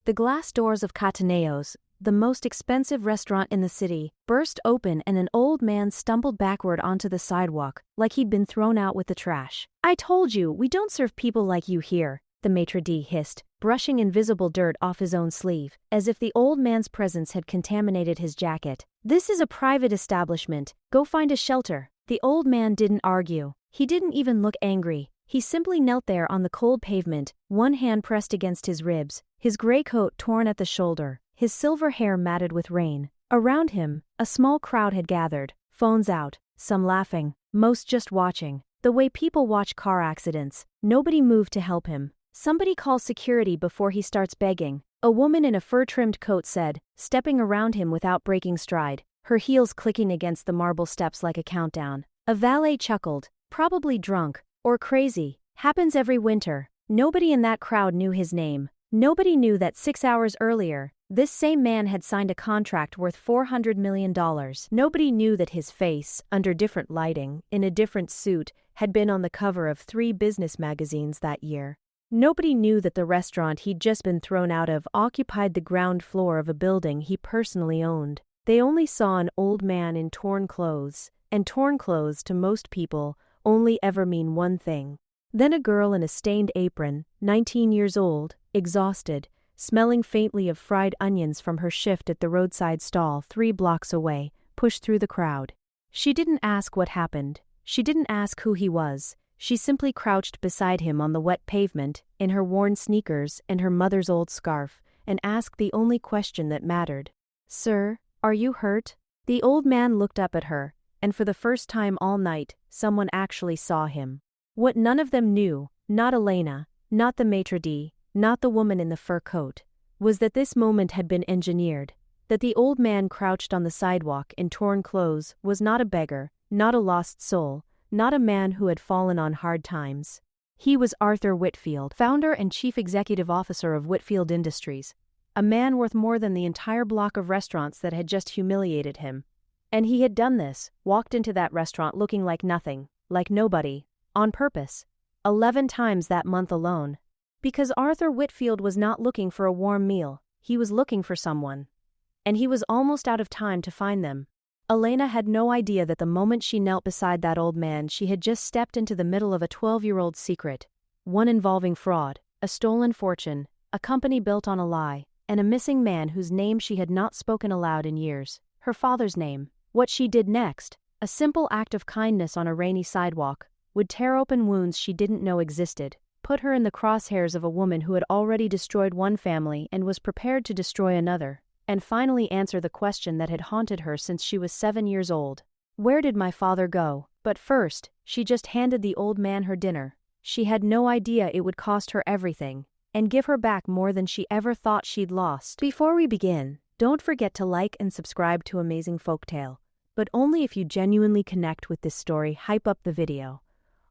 The glass doors of Cataneo's, the most expensive restaurant in the city, burst open and an old man stumbled backward onto the sidewalk, like he'd been thrown out with the trash. "I told you, we don't serve people like you here," the maitre d' hissed, brushing invisible dirt off his own sleeve, as if the old man's presence had contaminated his jacket. "This is a private establishment. Go find a shelter." The old man didn't argue. He didn't even look angry. He simply knelt there on the cold pavement, one hand pressed against his ribs, his gray coat torn at the shoulder, his silver hair matted with rain. Around him, a small crowd had gathered, phones out, some laughing, most just watching. The way people watch car accidents. Nobody moved to help him. "Somebody call security before he starts begging," a woman in a fur-trimmed coat said, stepping around him without breaking stride, her heels clicking against the marble steps like a countdown. A valet chuckled, "Probably drunk, or crazy. Happens every winter." Nobody in that crowd knew his name. Nobody knew that 6 hours earlier, this same man had signed a contract worth $400 million. Nobody knew that his face, under different lighting, in a different suit, had been on the cover of 3 business magazines that year. Nobody knew that the restaurant he'd just been thrown out of occupied the ground floor of a building he personally owned. They only saw an old man in torn clothes, and torn clothes to most people only ever mean one thing. Then a girl in a stained apron, 19 years old, exhausted, smelling faintly of fried onions from her shift at the roadside stall 3 blocks away, pushed through the crowd. She didn't ask what happened. She didn't ask who he was. She simply crouched beside him on the wet pavement, in her worn sneakers and her mother's old scarf, and asked the only question that mattered. "Sir, are you hurt?" The old man looked up at her, and for the first time all night, someone actually saw him. What none of them knew, not Elena, not the maitre d', not the woman in the fur coat, was that this moment had been engineered, that the old man crouched on the sidewalk in torn clothes was not a beggar, not a lost soul, not a man who had fallen on hard times. He was Arthur Whitfield, founder and chief executive officer of Whitfield Industries, a man worth more than the entire block of restaurants that had just humiliated him. And he had done this, walked into that restaurant looking like nothing, like nobody, on purpose, 11 times that month alone. Because Arthur Whitfield was not looking for a warm meal, he was looking for someone. And he was almost out of time to find them. Elena had no idea that the moment she knelt beside that old man she had just stepped into the middle of a 12-year-old secret, one involving fraud, a stolen fortune, a company built on a lie, and a missing man whose name she had not spoken aloud in years, her father's name. What she did next, a simple act of kindness on a rainy sidewalk, would tear open wounds she didn't know existed, put her in the crosshairs of a woman who had already destroyed one family and was prepared to destroy another, and finally answer the question that had haunted her since she was 7 years old. Where did my father go? But first, she just handed the old man her dinner. She had no idea it would cost her everything, and give her back more than she ever thought she'd lost. Before we begin, don't forget to like and subscribe to Amazing Folktale, but only if you genuinely connect with this story. Hype up the video.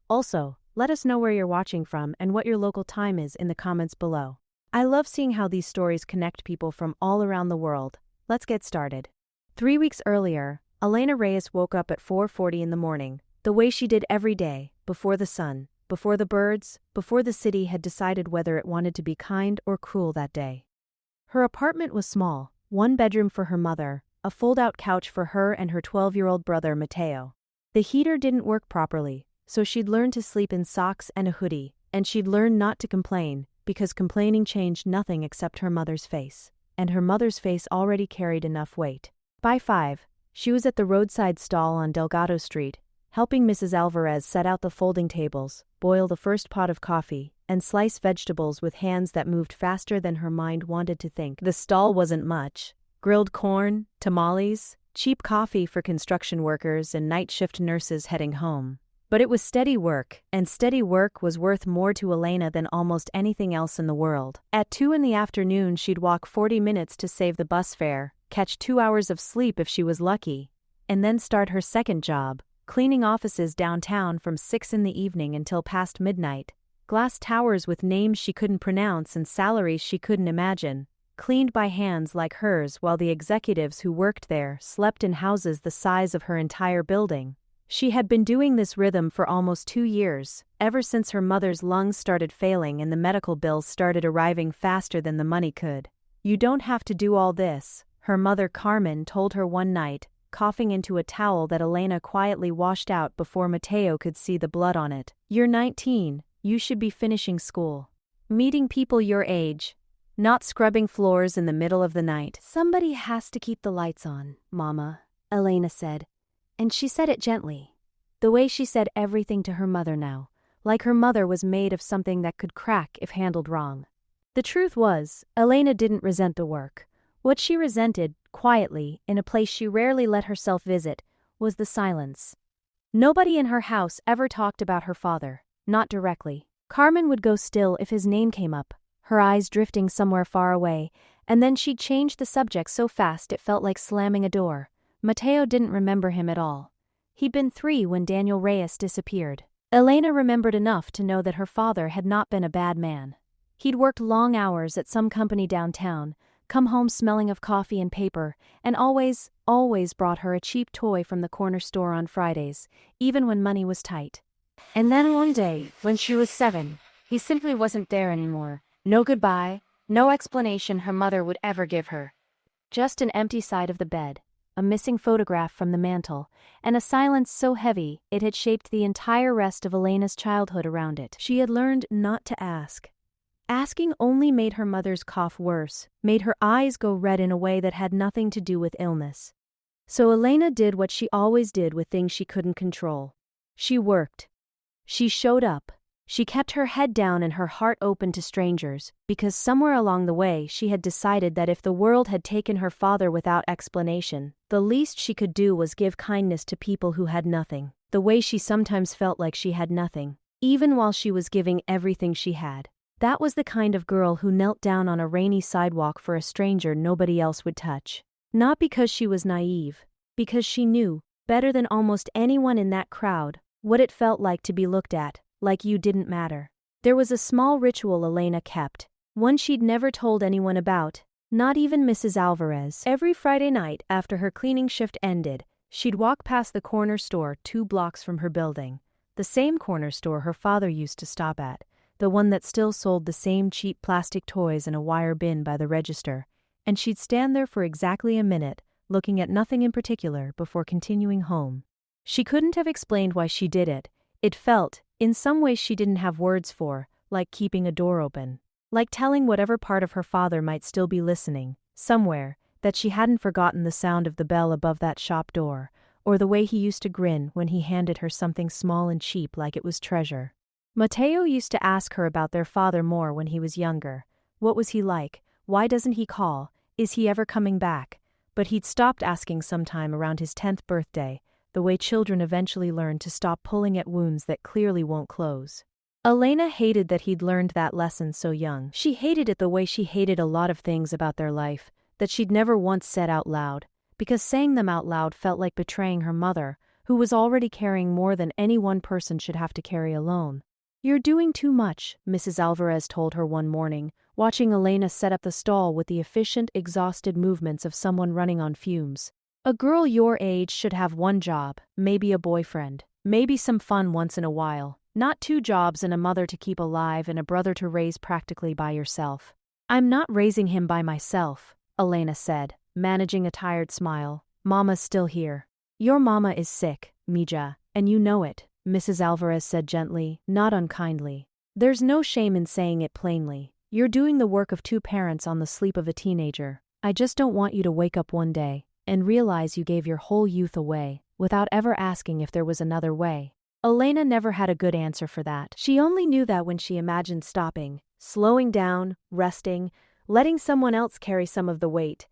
Also, let us know where you're watching from and what your local time is in the comments below. I love seeing how these stories connect people from all around the world. Let's get started. 3 weeks earlier, Elena Reyes woke up at 4:40 in the morning, the way she did every day, before the sun, before the birds, before the city had decided whether it wanted to be kind or cruel that day. Her apartment was small, 1 bedroom for her mother, a fold-out couch for her and her 12-year-old brother Mateo. The heater didn't work properly, so she'd learned to sleep in socks and a hoodie, and she'd learned not to complain, because complaining changed nothing except her mother's face, and her mother's face already carried enough weight. By 5, she was at the roadside stall on Delgado Street, helping Mrs. Alvarez set out the folding tables, boil the first pot of coffee, and slice vegetables with hands that moved faster than her mind wanted to think. The stall wasn't much. Grilled corn, tamales, cheap coffee for construction workers and night shift nurses heading home. But it was steady work, and steady work was worth more to Elena than almost anything else in the world. At 2 in the afternoon she'd walk 40 minutes to save the bus fare, catch 2 hours of sleep if she was lucky, and then start her second job, cleaning offices downtown from 6 in the evening until past midnight. Glass towers with names she couldn't pronounce and salaries she couldn't imagine, cleaned by hands like hers while the executives who worked there slept in houses the size of her entire building. She had been doing this rhythm for almost 2 years, ever since her mother's lungs started failing and the medical bills started arriving faster than the money could. "You don't have to do all this," her mother Carmen told her one night, coughing into a towel that Elena quietly washed out before Mateo could see the blood on it. "You're 19, you should be finishing school. Meeting people your age. Not scrubbing floors in the middle of the night." "Somebody has to keep the lights on, Mama," Elena said. And she said it gently. The way she said everything to her mother now, like her mother was made of something that could crack if handled wrong. The truth was, Elena didn't resent the work. What she resented, quietly, in a place she rarely let herself visit, was the silence. Nobody in her house ever talked about her father, not directly. Carmen would go still if his name came up, her eyes drifting somewhere far away, and then she'd change the subject so fast it felt like slamming a door. Mateo didn't remember him at all. He'd been 3 when Daniel Reyes disappeared. Elena remembered enough to know that her father had not been a bad man. He'd worked long hours at some company downtown, come home smelling of coffee and paper, and always brought her a cheap toy from the corner store on Fridays, even when money was tight. And then one day, when she was 7, he simply wasn't there anymore. No goodbye, no explanation her mother would ever give her. Just an empty side of the bed, a missing photograph from the mantel, and a silence so heavy it had shaped the entire rest of Elena's childhood around it. She had learned not to ask. Asking only made her mother's cough worse, made her eyes go red in a way that had nothing to do with illness. So Elena did what she always did with things she couldn't control. She worked. She showed up. She kept her head down and her heart open to strangers, because somewhere along the way she had decided that if the world had taken her father without explanation, the least she could do was give kindness to people who had nothing, the way she sometimes felt like she had nothing, even while she was giving everything she had. That was the kind of girl who knelt down on a rainy sidewalk for a stranger nobody else would touch. Not because she was naive, because she knew, better than almost anyone in that crowd, what it felt like to be looked at, like you didn't matter. There was a small ritual Elena kept, one she'd never told anyone about, not even Mrs. Alvarez. Every Friday night after her cleaning shift ended, she'd walk past the corner store 2 blocks from her building, the same corner store her father used to stop at, the one that still sold the same cheap plastic toys in a wire bin by the register, and she'd stand there for exactly a minute, looking at nothing in particular before continuing home. She couldn't have explained why she did it. It felt, in some ways she didn't have words for, like keeping a door open. Like telling whatever part of her father might still be listening, somewhere, that she hadn't forgotten the sound of the bell above that shop door, or the way he used to grin when he handed her something small and cheap like it was treasure. Mateo used to ask her about their father more when he was younger. What was he like? Why doesn't he call? Is he ever coming back? But he'd stopped asking sometime around his 10th birthday, the way children eventually learn to stop pulling at wounds that clearly won't close. Elena hated that he'd learned that lesson so young. She hated it the way she hated a lot of things about their life, that she'd never once said out loud, because saying them out loud felt like betraying her mother, who was already carrying more than any one person should have to carry alone. "You're doing too much," Mrs. Alvarez told her one morning, watching Elena set up the stall with the efficient, exhausted movements of someone running on fumes. "A girl your age should have one job, maybe a boyfriend, maybe some fun once in a while, not 2 jobs and a mother to keep alive and a brother to raise practically by yourself." "I'm not raising him by myself," Elena said, managing a tired smile. "Mama's still here." "Your mama is sick, Mija, and you know it," Mrs. Alvarez said gently, not unkindly. "There's no shame in saying it plainly. You're doing the work of 2 parents on the sleep of a teenager. I just don't want you to wake up one day and realize you gave your whole youth away, without ever asking if there was another way." Elena never had a good answer for that. She only knew that when she imagined stopping, slowing down, resting, letting someone else carry some of the weight.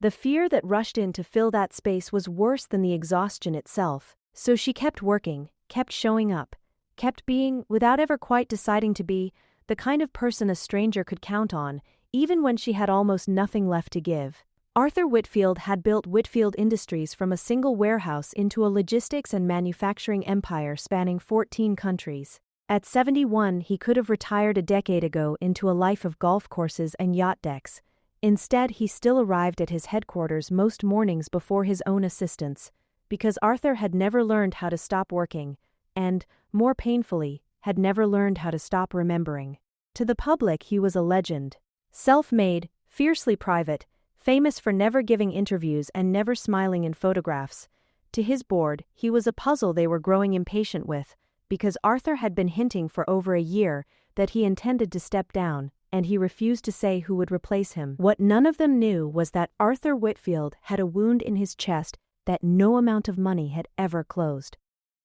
The fear that rushed in to fill that space was worse than the exhaustion itself, so she kept working, kept showing up, kept being, without ever quite deciding to be, the kind of person a stranger could count on, even when she had almost nothing left to give. Arthur Whitfield had built Whitfield Industries from a single warehouse into a logistics and manufacturing empire spanning 14 countries. At 71, he could have retired a decade ago into a life of golf courses and yacht decks. Instead, he still arrived at his headquarters most mornings before his own assistants, because Arthur had never learned how to stop working, and, more painfully, had never learned how to stop remembering. To the public he was a legend. Self-made, Fiercely private, famous for never giving interviews and never smiling in photographs. To his board, he was a puzzle they were growing impatient with, because Arthur had been hinting for over a year that he intended to step down, and he refused to say who would replace him. What none of them knew was that Arthur Whitfield had a wound in his chest that no amount of money had ever closed.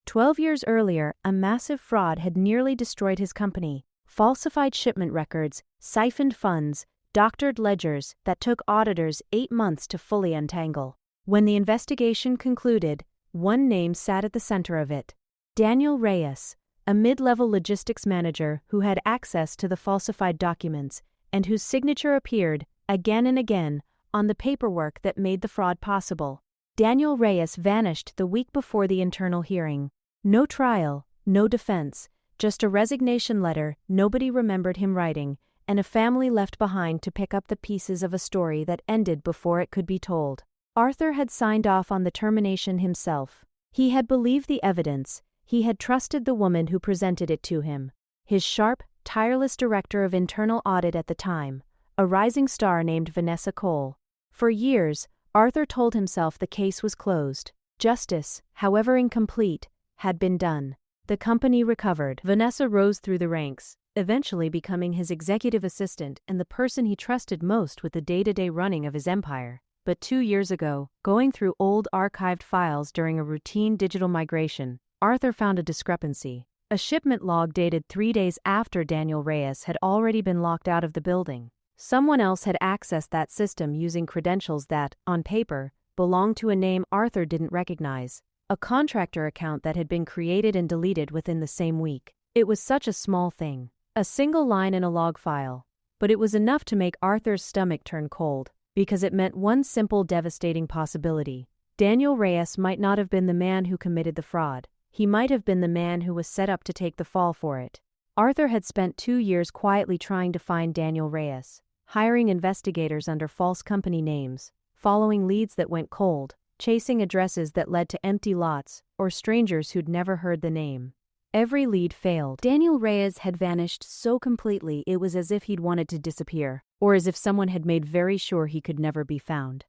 12 years earlier, a massive fraud had nearly destroyed his company. Falsified shipment records, siphoned funds, doctored ledgers that took auditors 8 months to fully untangle. When the investigation concluded, one name sat at the center of it: Daniel Reyes, a mid-level logistics manager who had access to the falsified documents and whose signature appeared, again and again, on the paperwork that made the fraud possible. Daniel Reyes vanished the week before the internal hearing. No trial, no defense, just a resignation letter nobody remembered him writing, and a family left behind to pick up the pieces of a story that ended before it could be told. Arthur had signed off on the termination himself. He had believed the evidence. He had trusted the woman who presented it to him. His sharp, tireless director of internal audit at the time, a rising star named Vanessa Cole. For years, Arthur told himself the case was closed. Justice, however incomplete, had been done. The company recovered. Vanessa rose through the ranks, eventually becoming his executive assistant and the person he trusted most with the day-to-day running of his empire. But 2 years ago, going through old archived files during a routine digital migration, Arthur found a discrepancy. A shipment log dated 3 days after Daniel Reyes had already been locked out of the building. Someone else had accessed that system using credentials that, on paper, belonged to a name Arthur didn't recognize. A contractor account that had been created and deleted within the same week. It was such a small thing. A single line in a log file. But it was enough to make Arthur's stomach turn cold, because it meant one simple devastating possibility. Daniel Reyes might not have been the man who committed the fraud. He might have been the man who was set up to take the fall for it. Arthur had spent 2 years quietly trying to find Daniel Reyes, hiring investigators under false company names, following leads that went cold, chasing addresses that led to empty lots, or strangers who'd never heard the name. Every lead failed. Daniel Reyes had vanished so completely it was as if he'd wanted to disappear, or as if someone had made very sure he could never be found.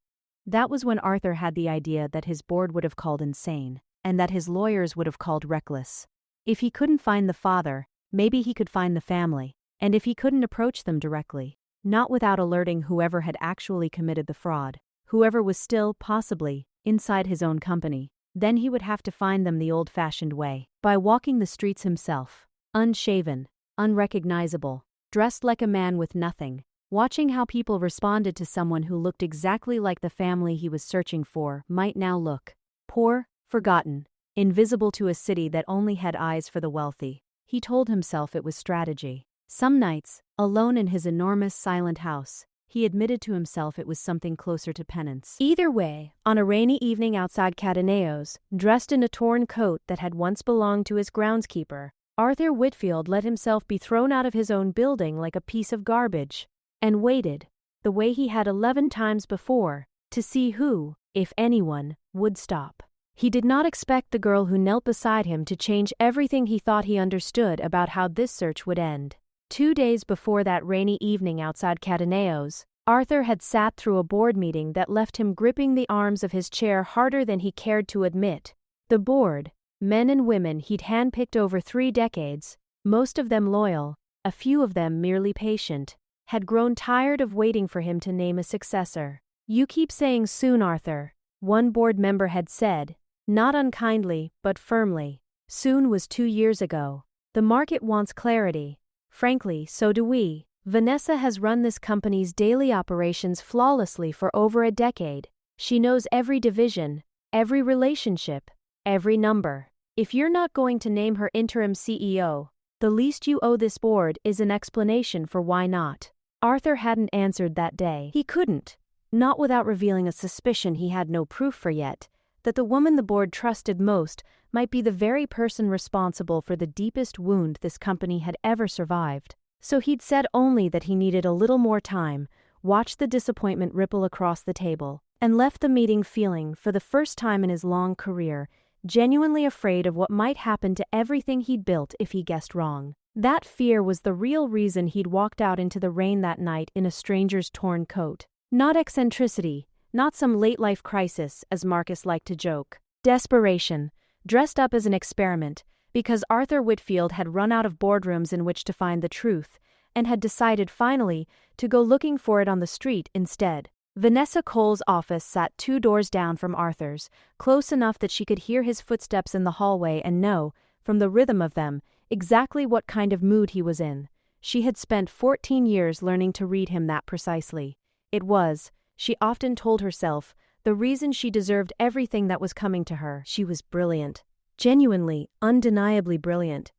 That was when Arthur had the idea that his board would have called insane, and that his lawyers would have called reckless. If he couldn't find the father, maybe he could find the family, and if he couldn't approach them directly, not without alerting whoever had actually committed the fraud, whoever was still, possibly, inside his own company, then he would have to find them the old-fashioned way, by walking the streets himself, unshaven, unrecognizable, dressed like a man with nothing, watching how people responded to someone who looked exactly like the family he was searching for might now look. Poor, forgotten, invisible to a city that only had eyes for the wealthy. He told himself it was strategy. Some nights, alone in his enormous silent house, he admitted to himself it was something closer to penance. Either way, on a rainy evening outside Cadeneo's, dressed in a torn coat that had once belonged to his groundskeeper, Arthur Whitfield let himself be thrown out of his own building like a piece of garbage, and waited, the way he had 11 times before, to see who, if anyone, would stop. He did not expect the girl who knelt beside him to change everything he thought he understood about how this search would end. 2 days before that rainy evening outside Cadeneo's, Arthur had sat through a board meeting that left him gripping the arms of his chair harder than he cared to admit. The board, men and women he'd handpicked over 3 decades, most of them loyal, a few of them merely patient, had grown tired of waiting for him to name a successor. "You keep saying soon, Arthur," one board member had said, not unkindly, but firmly. Soon was 2 years ago. The market wants clarity. Frankly, so do we. Vanessa has run this company's daily operations flawlessly for over a decade. She knows every division, every relationship, every number. If you're not going to name her interim CEO, the least you owe this board is an explanation for why not. Arthur hadn't answered that day. He couldn't, not without revealing a suspicion he had no proof for yet, that the woman the board trusted most might be the very person responsible for the deepest wound this company had ever survived. So he'd said only that he needed a little more time, watched the disappointment ripple across the table, and left the meeting feeling, for the first time in his long career, genuinely afraid of what might happen to everything he'd built if he guessed wrong. That fear was the real reason he'd walked out into the rain that night in a stranger's torn coat. Not eccentricity, not some late-life crisis, as Marcus liked to joke. Desperation, dressed up as an experiment, because Arthur Whitfield had run out of boardrooms in which to find the truth, and had decided finally to go looking for it on the street instead. Vanessa Cole's office sat 2 doors down from Arthur's, close enough that she could hear his footsteps in the hallway and know, from the rhythm of them, exactly what kind of mood he was in. She had spent 14 years learning to read him that precisely. It was, she often told herself, the reason she deserved everything that was coming to her. She was brilliant. Genuinely, undeniably brilliant.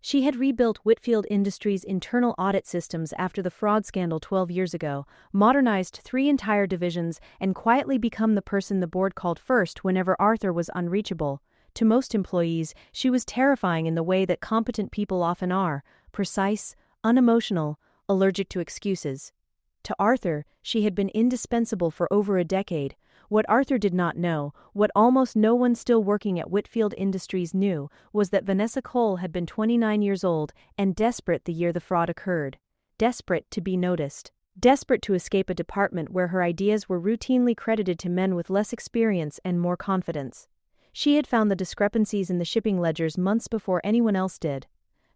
She had rebuilt Whitfield Industries' internal audit systems after the fraud scandal 12 years ago, modernized 3 entire divisions, and quietly become the person the board called first whenever Arthur was unreachable. To most employees, she was terrifying in the way that competent people often are, precise, unemotional, allergic to excuses. To Arthur, she had been indispensable for over a decade. What Arthur did not know, what almost no one still working at Whitfield Industries knew, was that Vanessa Cole had been 29 years old and desperate the year the fraud occurred. Desperate to be noticed. Desperate to escape a department where her ideas were routinely credited to men with less experience and more confidence. She had found the discrepancies in the shipping ledgers months before anyone else did.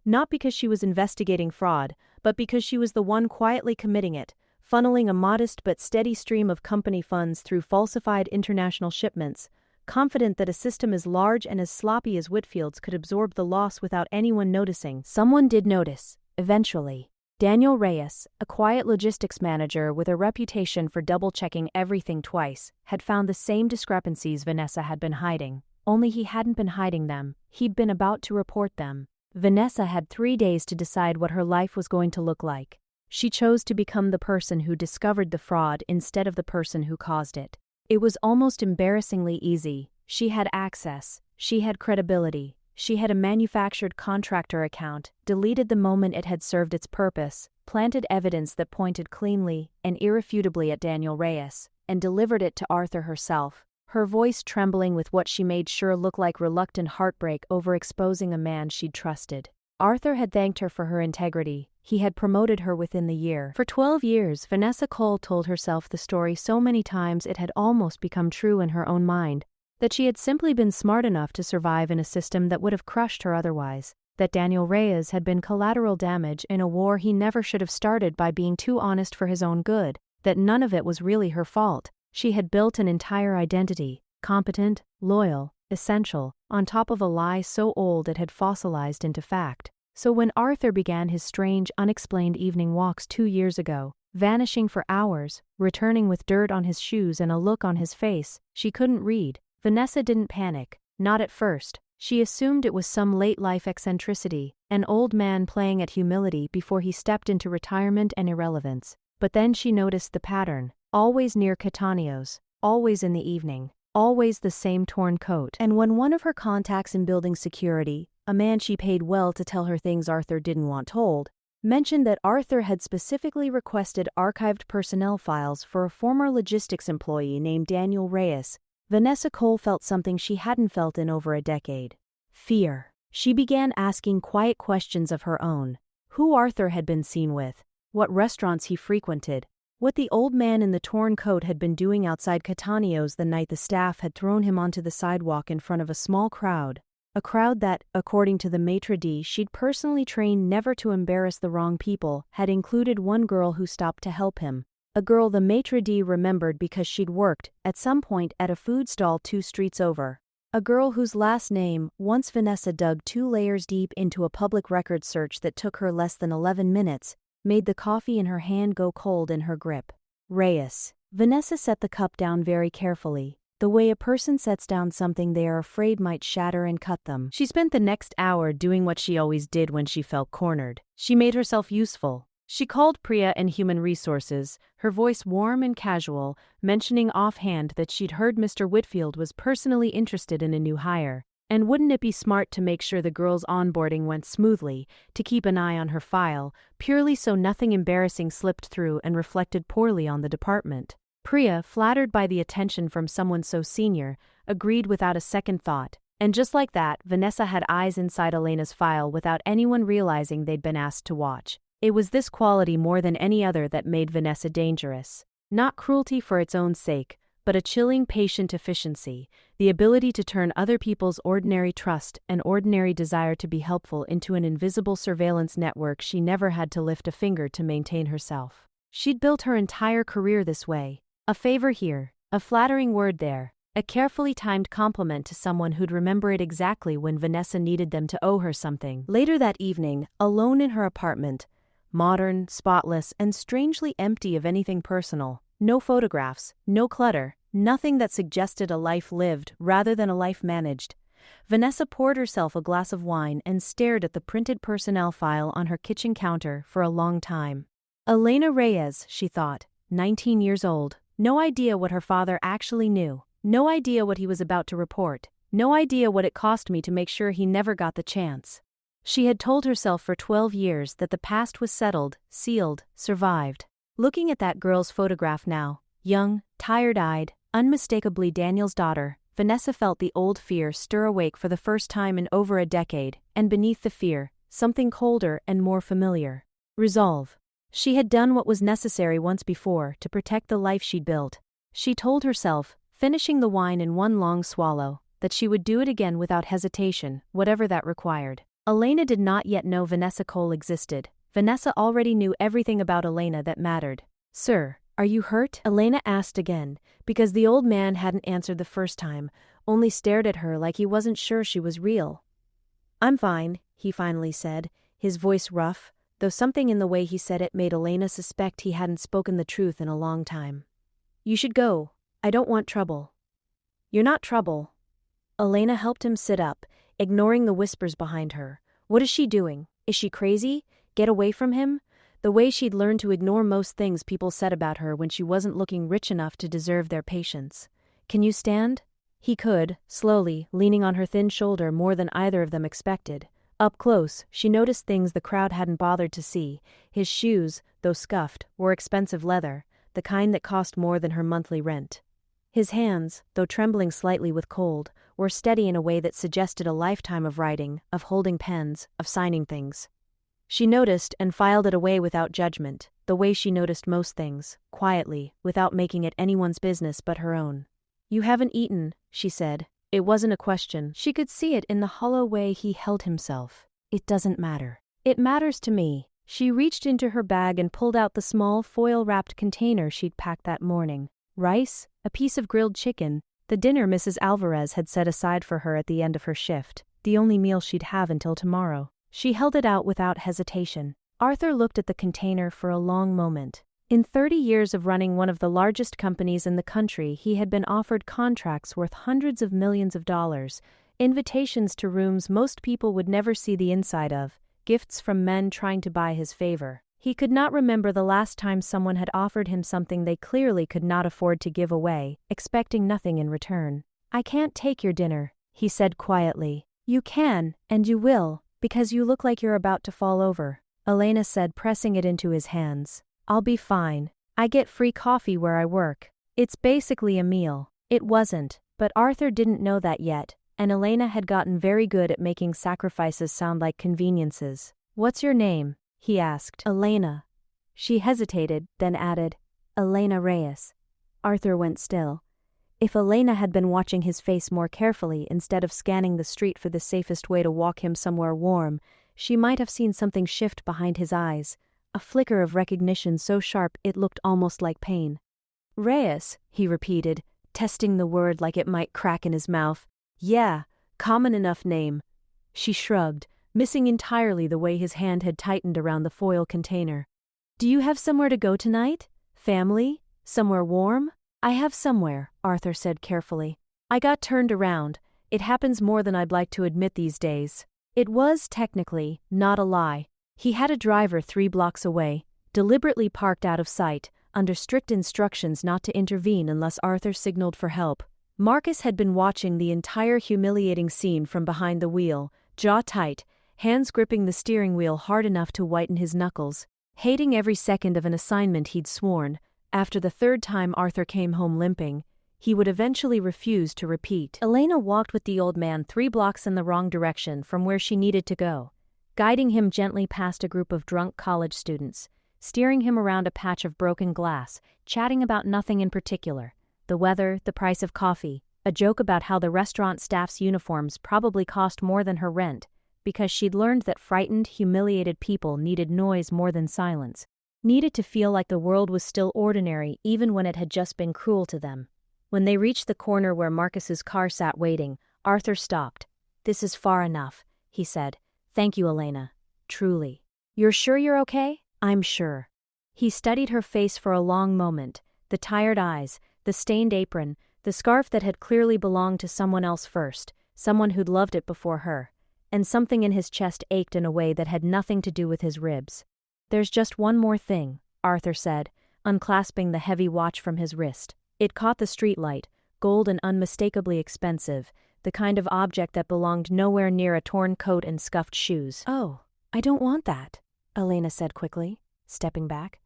Not because she was investigating fraud, but because she was the one quietly committing it, funneling a modest but steady stream of company funds through falsified international shipments, confident that a system as large and as sloppy as Whitfield's could absorb the loss without anyone noticing. Someone did notice, eventually. Daniel Reyes, a quiet logistics manager with a reputation for double-checking everything twice, had found the same discrepancies Vanessa had been hiding. Only he hadn't been hiding them, he'd been about to report them. Vanessa had 3 days to decide what her life was going to look like. She chose to become the person who discovered the fraud instead of the person who caused it. It was almost embarrassingly easy. She had access. She had credibility. She had a manufactured contractor account, deleted the moment it had served its purpose, planted evidence that pointed cleanly and irrefutably at Daniel Reyes, and delivered it to Arthur herself, her voice trembling with what she made sure looked like reluctant heartbreak over exposing a man she'd trusted. Arthur had thanked her for her integrity. He had promoted her within the year. For 12 years, Vanessa Cole told herself the story so many times it had almost become true in her own mind, that she had simply been smart enough to survive in a system that would have crushed her otherwise, that Daniel Reyes had been collateral damage in a war he never should have started by being too honest for his own good, that none of it was really her fault. She had built an entire identity, competent, loyal, essential, on top of a lie so old it had fossilized into fact. So when Arthur began his strange, unexplained evening walks 2 years ago, vanishing for hours, returning with dirt on his shoes and a look on his face she couldn't read, Vanessa didn't panic, not at first. She assumed it was some late-life eccentricity, an old man playing at humility before he stepped into retirement and irrelevance. But then she noticed the pattern, always near Catanios, always in the evening, always the same torn coat. And when one of her contacts in building security, a man she paid well to tell her things Arthur didn't want told, mentioned that Arthur had specifically requested archived personnel files for a former logistics employee named Daniel Reyes, Vanessa Cole felt something she hadn't felt in over a decade. Fear. She began asking quiet questions of her own. Who Arthur had been seen with, what restaurants he frequented, what the old man in the torn coat had been doing outside Catanios the night the staff had thrown him onto the sidewalk in front of a small crowd. A crowd that, according to the maitre d' she'd personally trained never to embarrass the wrong people, had included one girl who stopped to help him. A girl the maitre d' remembered because she'd worked, at some point, at a food stall 2 streets over. A girl whose last name, once Vanessa dug 2 layers deep into a public records search that took her less than 11 minutes, made the coffee in her hand go cold in her grip. Reyes. Vanessa set the cup down very carefully, the way a person sets down something they are afraid might shatter and cut them. She spent the next hour doing what she always did when she felt cornered. She made herself useful. She called Priya in Human Resources, her voice warm and casual, mentioning offhand that she'd heard Mr. Whitfield was personally interested in a new hire. And wouldn't it be smart to make sure the girl's onboarding went smoothly, to keep an eye on her file, purely so nothing embarrassing slipped through and reflected poorly on the department? Priya, flattered by the attention from someone so senior, agreed without a second thought. And just like that, Vanessa had eyes inside Elena's file without anyone realizing they'd been asked to watch. It was this quality more than any other that made Vanessa dangerous. Not cruelty for its own sake, but a chilling patient efficiency, the ability to turn other people's ordinary trust and ordinary desire to be helpful into an invisible surveillance network she never had to lift a finger to maintain herself. She'd built her entire career this way. A favor here, a flattering word there, a carefully timed compliment to someone who'd remember it exactly when Vanessa needed them to owe her something. Later that evening, alone in her apartment, modern, spotless, and strangely empty of anything personal, no photographs, no clutter, nothing that suggested a life lived rather than a life managed, Vanessa poured herself a glass of wine and stared at the printed personnel file on her kitchen counter for a long time. Elena Reyes, she thought, 19 years old, no idea what her father actually knew, no idea what he was about to report, no idea what it cost me to make sure he never got the chance. She had told herself for 12 years that the past was settled, sealed, survived. Looking at that girl's photograph now, young, tired-eyed, unmistakably Daniel's daughter, Vanessa felt the old fear stir awake for the first time in over a decade, and beneath the fear, something colder and more familiar. Resolve. She had done what was necessary once before to protect the life she'd built. She told herself, finishing the wine in one long swallow, that she would do it again without hesitation, whatever that required. Elena did not yet know Vanessa Cole existed. Vanessa already knew everything about Elena that mattered. "Sir, are you hurt?" Elena asked again, because the old man hadn't answered the first time, only stared at her like he wasn't sure she was real. "I'm fine," he finally said, his voice rough, though something in the way he said it made Elena suspect he hadn't spoken the truth in a long time. "You should go. I don't want trouble." "You're not trouble." Elena helped him sit up, ignoring the whispers behind her. What is she doing? Is she crazy? Get away from him? The way she'd learned to ignore most things people said about her when she wasn't looking rich enough to deserve their patience. "Can you stand?" He could, slowly, leaning on her thin shoulder more than either of them expected. Up close, she noticed things the crowd hadn't bothered to see. His shoes, though scuffed, were expensive leather, the kind that cost more than her monthly rent. His hands, though trembling slightly with cold, were steady in a way that suggested a lifetime of writing, of holding pens, of signing things. She noticed and filed it away without judgment, the way she noticed most things, quietly, without making it anyone's business but her own. "You haven't eaten," she said. It wasn't a question. She could see it in the hollow way he held himself. "It doesn't matter." "It matters to me." She reached into her bag and pulled out the small foil-wrapped container she'd packed that morning. Rice, a piece of grilled chicken, the dinner Mrs. Alvarez had set aside for her at the end of her shift, the only meal she'd have until tomorrow. She held it out without hesitation. Arthur looked at the container for a long moment. In 30 years of running one of the largest companies in the country, he had been offered contracts worth hundreds of millions of dollars, invitations to rooms most people would never see the inside of, gifts from men trying to buy his favor. He could not remember the last time someone had offered him something they clearly could not afford to give away, expecting nothing in return. "I can't take your dinner," he said quietly. "You can, and you will, because you look like you're about to fall over," Elena said, pressing it into his hands. "I'll be fine. I get free coffee where I work. It's basically a meal." It wasn't, but Arthur didn't know that yet, and Elena had gotten very good at making sacrifices sound like conveniences. "What's your name?" he asked. "Elena." She hesitated, then added, "Elena Reyes." Arthur went still. If Elena had been watching his face more carefully instead of scanning the street for the safest way to walk him somewhere warm, she might have seen something shift behind his eyes, a flicker of recognition so sharp it looked almost like pain. "Reyes," he repeated, testing the word like it might crack in his mouth. "Yeah, common enough name." She shrugged, missing entirely the way his hand had tightened around the foil container. "Do you have somewhere to go tonight? Family? Somewhere warm?" "I have somewhere," Arthur said carefully. "I got turned around. It happens more than I'd like to admit these days." It was, technically, not a lie. He had a driver 3 blocks away, deliberately parked out of sight, under strict instructions not to intervene unless Arthur signaled for help. Marcus had been watching the entire humiliating scene from behind the wheel, jaw tight, hands gripping the steering wheel hard enough to whiten his knuckles, hating every second of an assignment he'd sworn. After the 3rd time Arthur came home limping, he would eventually refuse to repeat. Elena walked with the old man 3 blocks in the wrong direction from where she needed to go, guiding him gently past a group of drunk college students, steering him around a patch of broken glass, chatting about nothing in particular: the weather, the price of coffee, a joke about how the restaurant staff's uniforms probably cost more than her rent, because she'd learned that frightened, humiliated people needed noise more than silence, needed to feel like the world was still ordinary even when it had just been cruel to them. When they reached the corner where Marcus's car sat waiting, Arthur stopped. "This is far enough," he said. "Thank you, Elena. Truly." "You're sure you're okay?" "I'm sure." He studied her face for a long moment, the tired eyes, the stained apron, the scarf that had clearly belonged to someone else first, someone who'd loved it before her, and something in his chest ached in a way that had nothing to do with his ribs. "There's just one more thing," Arthur said, unclasping the heavy watch from his wrist. It caught the streetlight, gold and unmistakably expensive, the kind of object that belonged nowhere near a torn coat and scuffed shoes. "Oh, I don't want that," Elena said quickly, stepping back.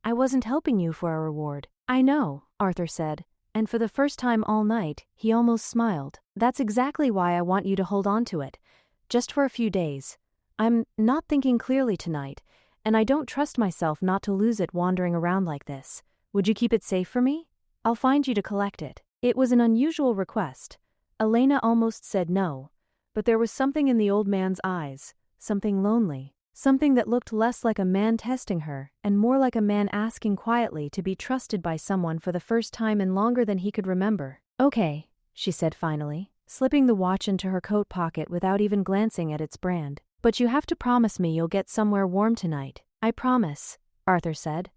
"I wasn't helping you for a reward." "I know," Arthur said, and for the first time all night, he almost smiled. "That's exactly why I want you to hold on to it, just for a few days. I'm not thinking clearly tonight, and I don't trust myself not to lose it wandering around like this. Would you keep it safe for me? I'll find you to collect it." It was an unusual request. Elena almost said no, but there was something in the old man's eyes, something lonely, something that looked less like a man testing her and more like a man asking quietly to be trusted by someone for the first time in longer than he could remember. "Okay," she said finally, slipping the watch into her coat pocket without even glancing at its brand. "But you have to promise me you'll get somewhere warm tonight." "I promise," Arthur said.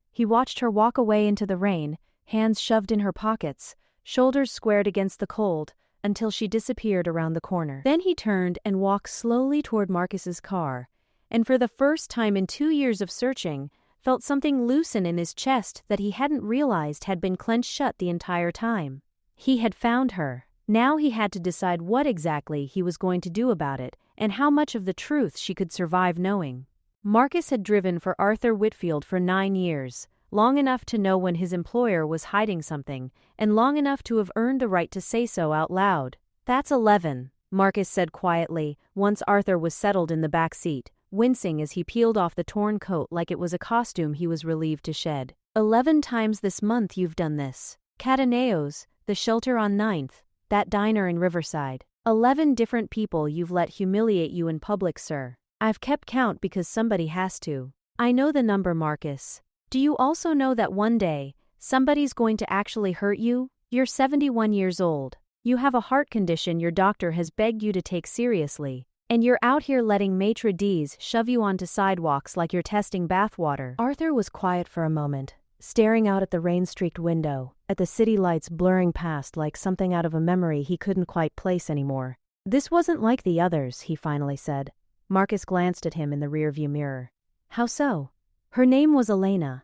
He watched her walk away into the rain, hands shoved in her pockets, shoulders squared against the cold, until she disappeared around the corner. Then he turned and walked slowly toward Marcus's car, and for the first time in 2 years of searching, felt something loosen in his chest that he hadn't realized had been clenched shut the entire time. He had found her. Now he had to decide what exactly he was going to do about it, and how much of the truth she could survive knowing. Marcus had driven for Arthur Whitfield for 9 years, long enough to know when his employer was hiding something, and long enough to have earned the right to say so out loud. "That's 11, Marcus said quietly, once Arthur was settled in the back seat, wincing as he peeled off the torn coat like it was a costume he was relieved to shed. 11 times this month you've done this. Cataneo's, the shelter on 9th, that diner in Riverside. 11 different people you've let humiliate you in public, sir. I've kept count because somebody has to. I know the number, Marcus. Do you also know that one day, somebody's going to actually hurt you? You're 71 years old. You have a heart condition your doctor has begged you to take seriously. And you're out here letting maitre d's shove you onto sidewalks like you're testing bathwater." Arthur was quiet for a moment, staring out at the rain-streaked window, at the city lights blurring past like something out of a memory he couldn't quite place anymore. "This wasn't like the others," he finally said. Marcus glanced at him in the rearview mirror. "How so?" "Her name was Elena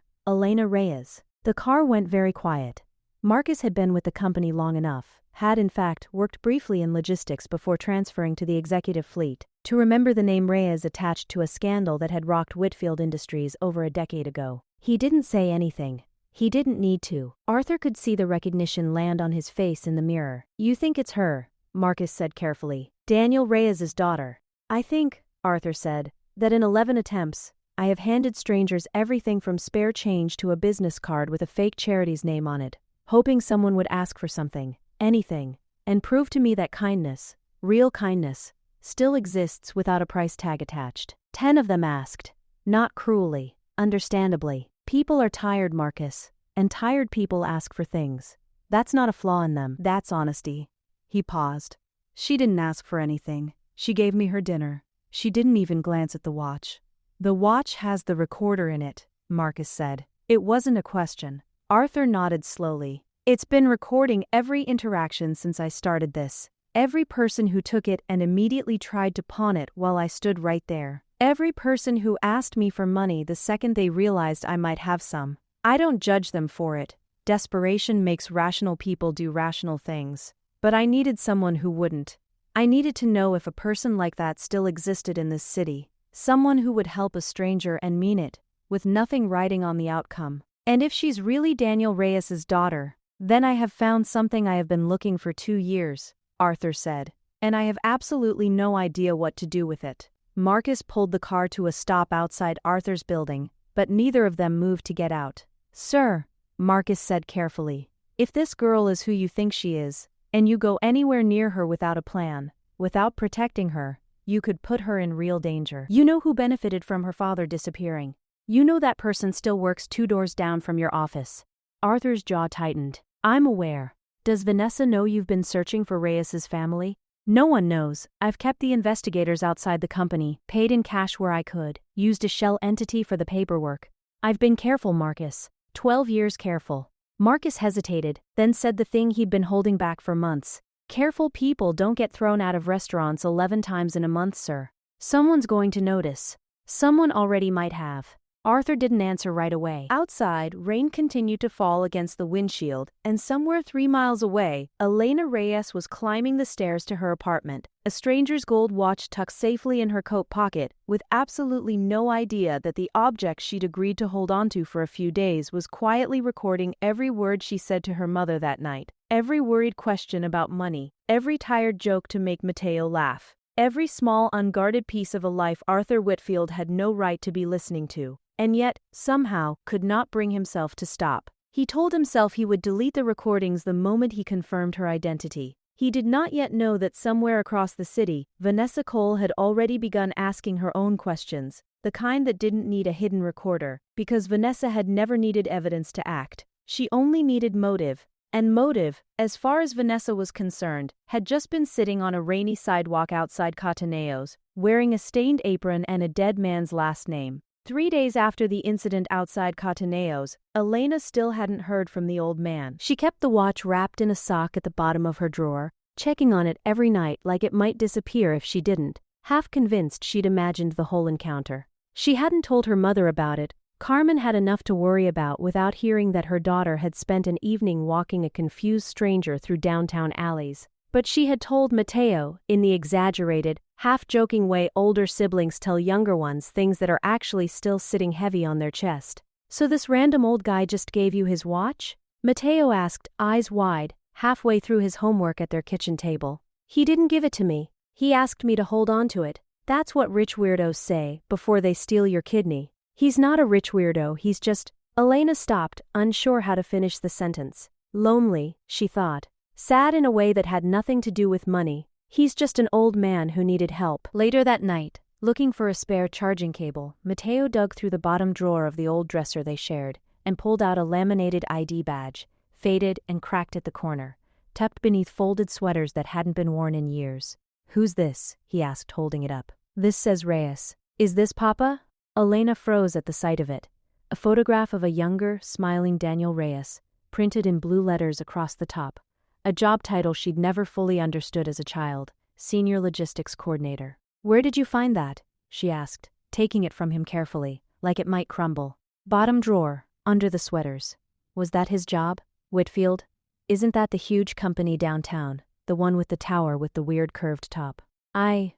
Reyes." The car went very quiet. Marcus had been with the company long enough, had in fact worked briefly in logistics before transferring to the executive fleet, to remember the name Reyes attached to a scandal that had rocked Whitfield Industries over a decade ago. He didn't say anything. He didn't need to. Arthur could see the recognition land on his face in the mirror. "You think it's her," Marcus said carefully. "Daniel Reyes's daughter." "I think," Arthur said, "that in 11 attempts, I have handed strangers everything from spare change to a business card with a fake charity's name on it, hoping someone would ask for something, anything, and prove to me that kindness, real kindness, still exists without a price tag attached. 10 of them asked, not cruelly, understandably. People are tired, Marcus, and tired people ask for things. That's not a flaw in them, that's honesty." He paused. "She didn't ask for anything. She gave me her dinner. She didn't even glance at the watch." "The watch has the recorder in it," Marcus said. It wasn't a question. Arthur nodded slowly. "It's been recording every interaction since I started this. Every person who took it and immediately tried to pawn it while I stood right there. Every person who asked me for money the second they realized I might have some. I don't judge them for it. Desperation makes rational people do rational things. But I needed someone who wouldn't. I needed to know if a person like that still existed in this city. Someone who would help a stranger and mean it, with nothing riding on the outcome. And if she's really Daniel Reyes's daughter, Then I have found something I have been looking for 2 years, Arthur said, and I have absolutely no idea what to do with it. Marcus pulled the car to a stop outside Arthur's building, but neither of them moved to get out. Sir, Marcus said carefully, if this girl is who you think she is, and you go anywhere near her without a plan, without protecting her, you could put her in real danger. You know who benefited from her father disappearing. You know that person still works 2 doors down from your office. Arthur's jaw tightened. I'm aware. Does Vanessa know you've been searching for Reyes's family? No one knows. I've kept the investigators outside the company, paid in cash where I could, used a shell entity for the paperwork. I've been careful, Marcus. 12 years careful. Marcus hesitated, then said the thing he'd been holding back for months. Careful people don't get thrown out of restaurants 11 times in a month, sir. Someone's going to notice. Someone already might have. Arthur didn't answer right away. Outside, rain continued to fall against the windshield, and somewhere 3 miles away, Elena Reyes was climbing the stairs to her apartment, a stranger's gold watch tucked safely in her coat pocket, with absolutely no idea that the object she'd agreed to hold onto for a few days was quietly recording every word she said to her mother that night, every worried question about money, every tired joke to make Mateo laugh, every small unguarded piece of a life Arthur Whitfield had no right to be listening to. And yet, somehow, could not bring himself to stop. He told himself he would delete the recordings the moment he confirmed her identity. He did not yet know that somewhere across the city, Vanessa Cole had already begun asking her own questions, the kind that didn't need a hidden recorder, because Vanessa had never needed evidence to act. She only needed motive, and motive, as far as Vanessa was concerned, had just been sitting on a rainy sidewalk outside Cataneo's, wearing a stained apron and a dead man's last name. 3 days after the incident outside Cataneo's, Elena still hadn't heard from the old man. She kept the watch wrapped in a sock at the bottom of her drawer, checking on it every night like it might disappear if she didn't, half convinced she'd imagined the whole encounter. She hadn't told her mother about it. Carmen had enough to worry about without hearing that her daughter had spent an evening walking a confused stranger through downtown alleys. But she had told Mateo, in the exaggerated, half-joking way older siblings tell younger ones things that are actually still sitting heavy on their chest. So this random old guy just gave you his watch? Mateo asked, eyes wide, halfway through his homework at their kitchen table. He didn't give it to me. He asked me to hold on to it. That's what rich weirdos say, before they steal your kidney. He's not a rich weirdo, he's just… Elena stopped, unsure how to finish the sentence. Lonely, she thought. Sad in a way that had nothing to do with money. He's just an old man who needed help. Later that night, looking for a spare charging cable, Mateo dug through the bottom drawer of the old dresser they shared and pulled out a laminated ID badge, faded and cracked at the corner, tucked beneath folded sweaters that hadn't been worn in years. Who's this? He asked, holding it up. This says Reyes. Is this Papa? Elena froze at the sight of it. A photograph of a younger, smiling Daniel Reyes, printed in blue letters across the top. A job title she'd never fully understood as a child, Senior Logistics Coordinator. Where did you find that? She asked, taking it from him carefully, like it might crumble. Bottom drawer, under the sweaters. Was that his job? Whitfield? Isn't that the huge company downtown, the one with the tower with the weird curved top? I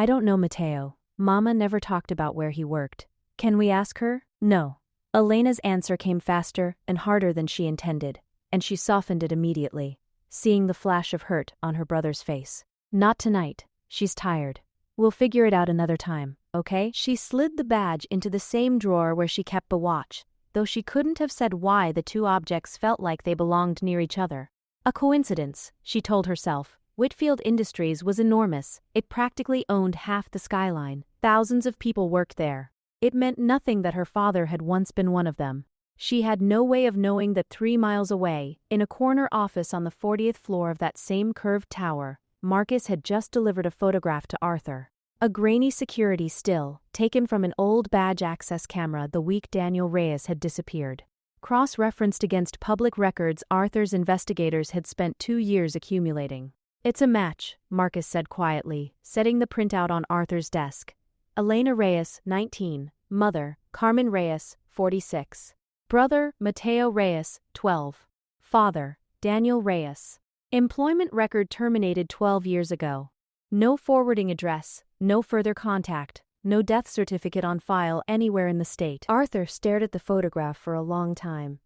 don't know, Mateo. Mama never talked about where he worked. Can we ask her? No. Elena's answer came faster and harder than she intended, and she softened it immediately, seeing the flash of hurt on her brother's face. Not tonight. She's tired. We'll figure it out another time, okay? She slid the badge into the same drawer where she kept the watch, though she couldn't have said why the two objects felt like they belonged near each other. A coincidence, she told herself. Whitfield Industries was enormous. It practically owned half the skyline. Thousands of people worked there. It meant nothing that her father had once been one of them. She had no way of knowing that 3 miles away, in a corner office on the 40th floor of that same curved tower, Marcus had just delivered a photograph to Arthur. A grainy security still, taken from an old badge access camera the week Daniel Reyes had disappeared. Cross-referenced against public records Arthur's investigators had spent 2 years accumulating. It's a match, Marcus said quietly, setting the printout on Arthur's desk. Elena Reyes, 19. Mother, Carmen Reyes, 46. Brother, Mateo Reyes, 12. Father, Daniel Reyes. Employment record terminated 12 years ago. No forwarding address, no further contact, no death certificate on file anywhere in the state. Arthur stared at the photograph for a long time.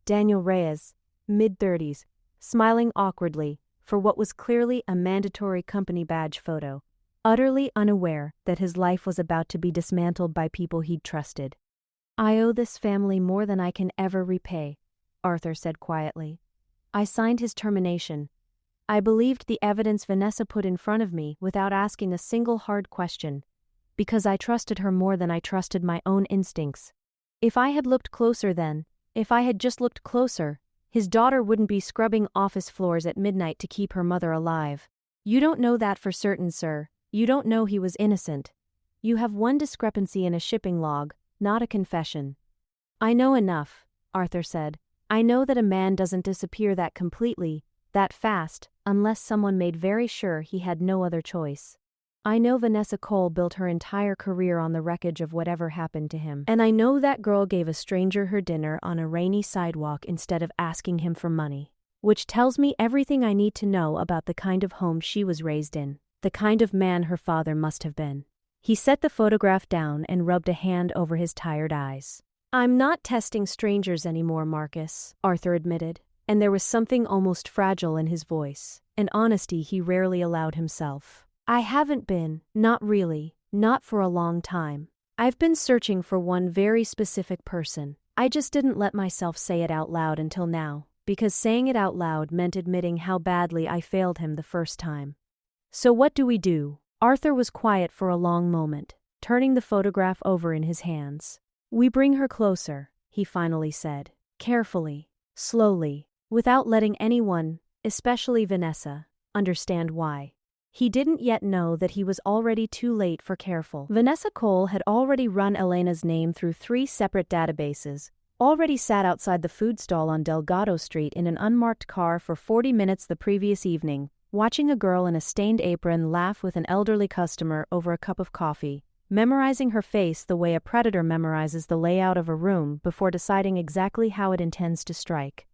Daniel Reyes, mid-30s, smiling awkwardly for what was clearly a mandatory company badge photo, utterly unaware that his life was about to be dismantled by people he'd trusted. "I owe this family more than I can ever repay," Arthur said quietly. "I signed his termination. I believed the evidence Vanessa put in front of me without asking a single hard question, because I trusted her more than I trusted my own instincts. If I had looked closer then, if I had just looked closer, his daughter wouldn't be scrubbing office floors at midnight to keep her mother alive. You don't know that for certain, sir. You don't know he was innocent. You have one discrepancy in a shipping log, not a confession." "I know enough," Arthur said. "I know that a man doesn't disappear that completely, that fast, unless someone made very sure he had no other choice. I know Vanessa Cole built her entire career on the wreckage of whatever happened to him. And I know that girl gave a stranger her dinner on a rainy sidewalk instead of asking him for money. Which tells me everything I need to know about the kind of home she was raised in, the kind of man her father must have been." He set the photograph down and rubbed a hand over his tired eyes. "I'm not testing strangers anymore, Marcus," Arthur admitted, and there was something almost fragile in his voice, an honesty he rarely allowed himself. "I haven't been, not really, not for a long time. I've been searching for one very specific person. I just didn't let myself say it out loud until now, because saying it out loud meant admitting how badly I failed him the first time. So what do we do?" Arthur was quiet for a long moment, turning the photograph over in his hands. "We bring her closer," he finally said, carefully, slowly, without letting anyone, especially Vanessa, understand why. He didn't yet know that he was already too late for careful. Vanessa Cole had already run Elena's name through 3 separate databases, already sat outside the food stall on Delgado Street in an unmarked car for 40 minutes the previous evening, watching a girl in a stained apron laugh with an elderly customer over a cup of coffee, memorizing her face the way a predator memorizes the layout of a room before deciding exactly how it intends to strike.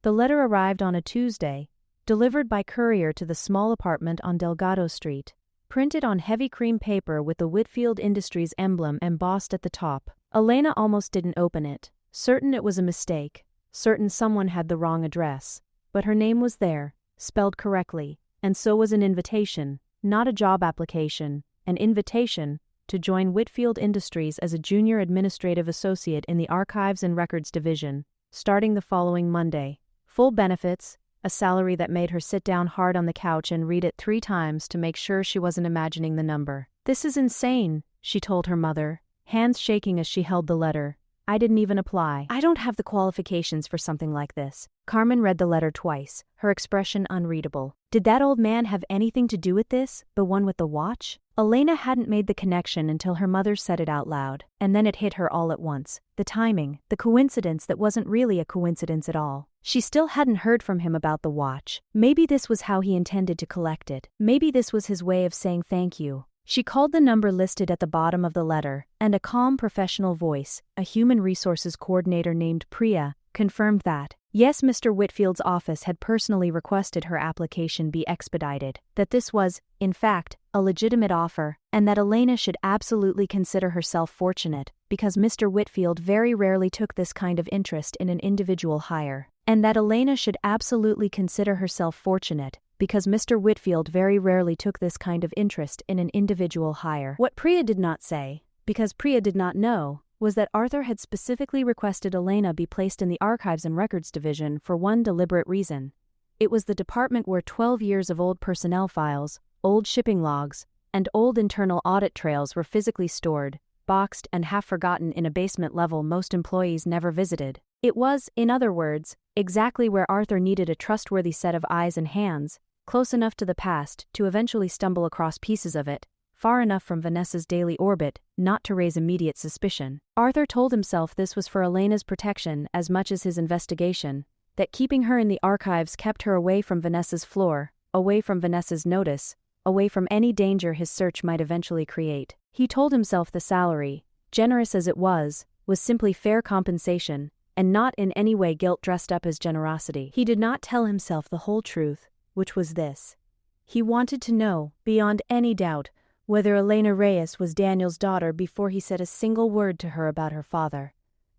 The letter arrived on a Tuesday, delivered by courier to the small apartment on Delgado Street, printed on heavy cream paper with the Whitfield Industries emblem embossed at the top. Elena almost didn't open it, certain it was a mistake, certain someone had the wrong address, but her name was there, spelled correctly, and so was an invitation, not a job application, an invitation to join Whitfield Industries as a junior administrative associate in the Archives and Records Division, starting the following Monday. Full benefits, a salary that made her sit down hard on the couch and read it 3 times to make sure she wasn't imagining the number. "This is insane," she told her mother, hands shaking as she held the letter. "I didn't even apply. I don't have the qualifications for something like this." Carmen read the letter twice, her expression unreadable. Did that old man have anything to do with this, the one with the watch? Elena hadn't made the connection until her mother said it out loud, and then it hit her all at once. The timing, the coincidence that wasn't really a coincidence at all. She still hadn't heard from him about the watch. Maybe this was how he intended to collect it. Maybe this was his way of saying thank you. She called the number listed at the bottom of the letter, and a calm professional voice, a human resources coordinator named Priya, confirmed that, yes, Mr. Whitfield's office had personally requested her application be expedited, that this was, in fact, a legitimate offer, and that Elena should absolutely consider herself fortunate, because Mr. Whitfield very rarely took this kind of interest in an individual hire, and that Elena should absolutely consider herself fortunate, because Mr. Whitfield very rarely took this kind of interest in an individual hire. What Priya did not say, because Priya did not know, was that Arthur had specifically requested Elena be placed in the Archives and Records Division for one deliberate reason. It was the department where 12 years of old personnel files, old shipping logs, and old internal audit trails were physically stored, boxed and half forgotten in a basement level most employees never visited. It was, in other words, exactly where Arthur needed a trustworthy set of eyes and hands, close enough to the past to eventually stumble across pieces of it, far enough from Vanessa's daily orbit not to raise immediate suspicion. Arthur told himself this was for Elena's protection as much as his investigation, that keeping her in the archives kept her away from Vanessa's floor, away from Vanessa's notice, away from any danger his search might eventually create. He told himself the salary, generous as it was simply fair compensation, and not in any way guilt dressed up as generosity. He did not tell himself the whole truth, which was this. He wanted to know, beyond any doubt, whether Elena Reyes was Daniel's daughter before he said a single word to her about her father.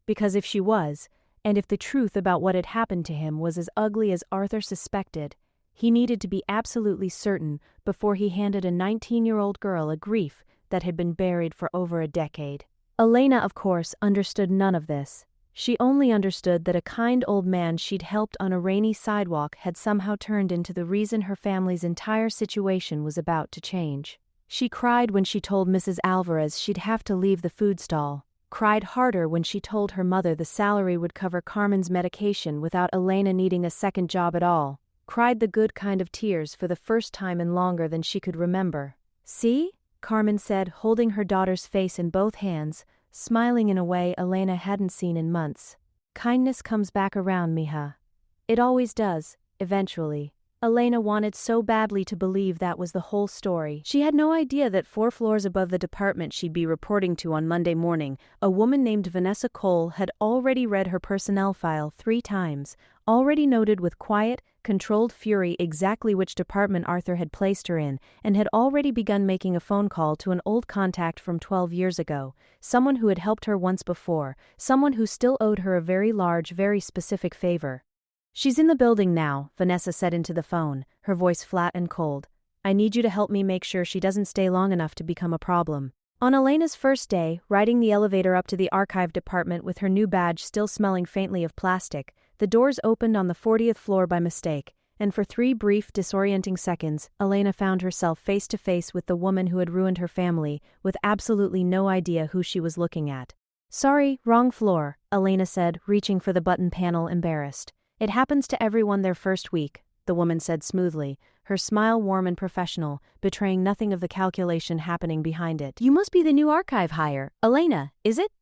Because if she was, And if the truth about what had happened to him was as ugly as Arthur suspected, he needed to be absolutely certain before he handed a 19-year-old girl a grief that had been buried for over a decade. Elena, of course, understood none of this. She only understood that a kind old man she'd helped on a rainy sidewalk had somehow turned into the reason her family's entire situation was about to change. She cried when she told Mrs. Alvarez she'd have to leave the food stall, cried harder when she told her mother the salary would cover Carmen's medication without Elena needing a second job at all, cried the good kind of tears for the first time in longer than she could remember. "See?" Carmen said, holding her daughter's face in both hands, smiling in a way Elena hadn't seen in months. "Kindness comes back around, mija. It always does, eventually." Elena wanted so badly to believe that was the whole story. She had no idea that 4 floors above the department she'd be reporting to on Monday morning, a woman named Vanessa Cole had already read her personnel file 3 times, already noted with quiet, controlled fury exactly which department Arthur had placed her in, and had already begun making a phone call to an old contact from 12 years ago, someone who had helped her once before, someone who still owed her a very large, very specific favor. "She's in the building now," Vanessa said into the phone, her voice flat and cold. "I need you to help me make sure she doesn't stay long enough to become a problem." On Elena's first day, riding the elevator up to the archive department with her new badge still smelling faintly of plastic, the doors opened on the 40th floor by mistake, and for 3 brief, disorienting seconds, Elena found herself face to face with the woman who had ruined her family, with absolutely no idea who she was looking at. "Sorry, wrong floor," Elena said, reaching for the button panel, embarrassed. "It happens to everyone their first week," the woman said smoothly, her smile warm and professional, betraying nothing of the calculation happening behind it. "You must be the new archive hire, Elena, is it?"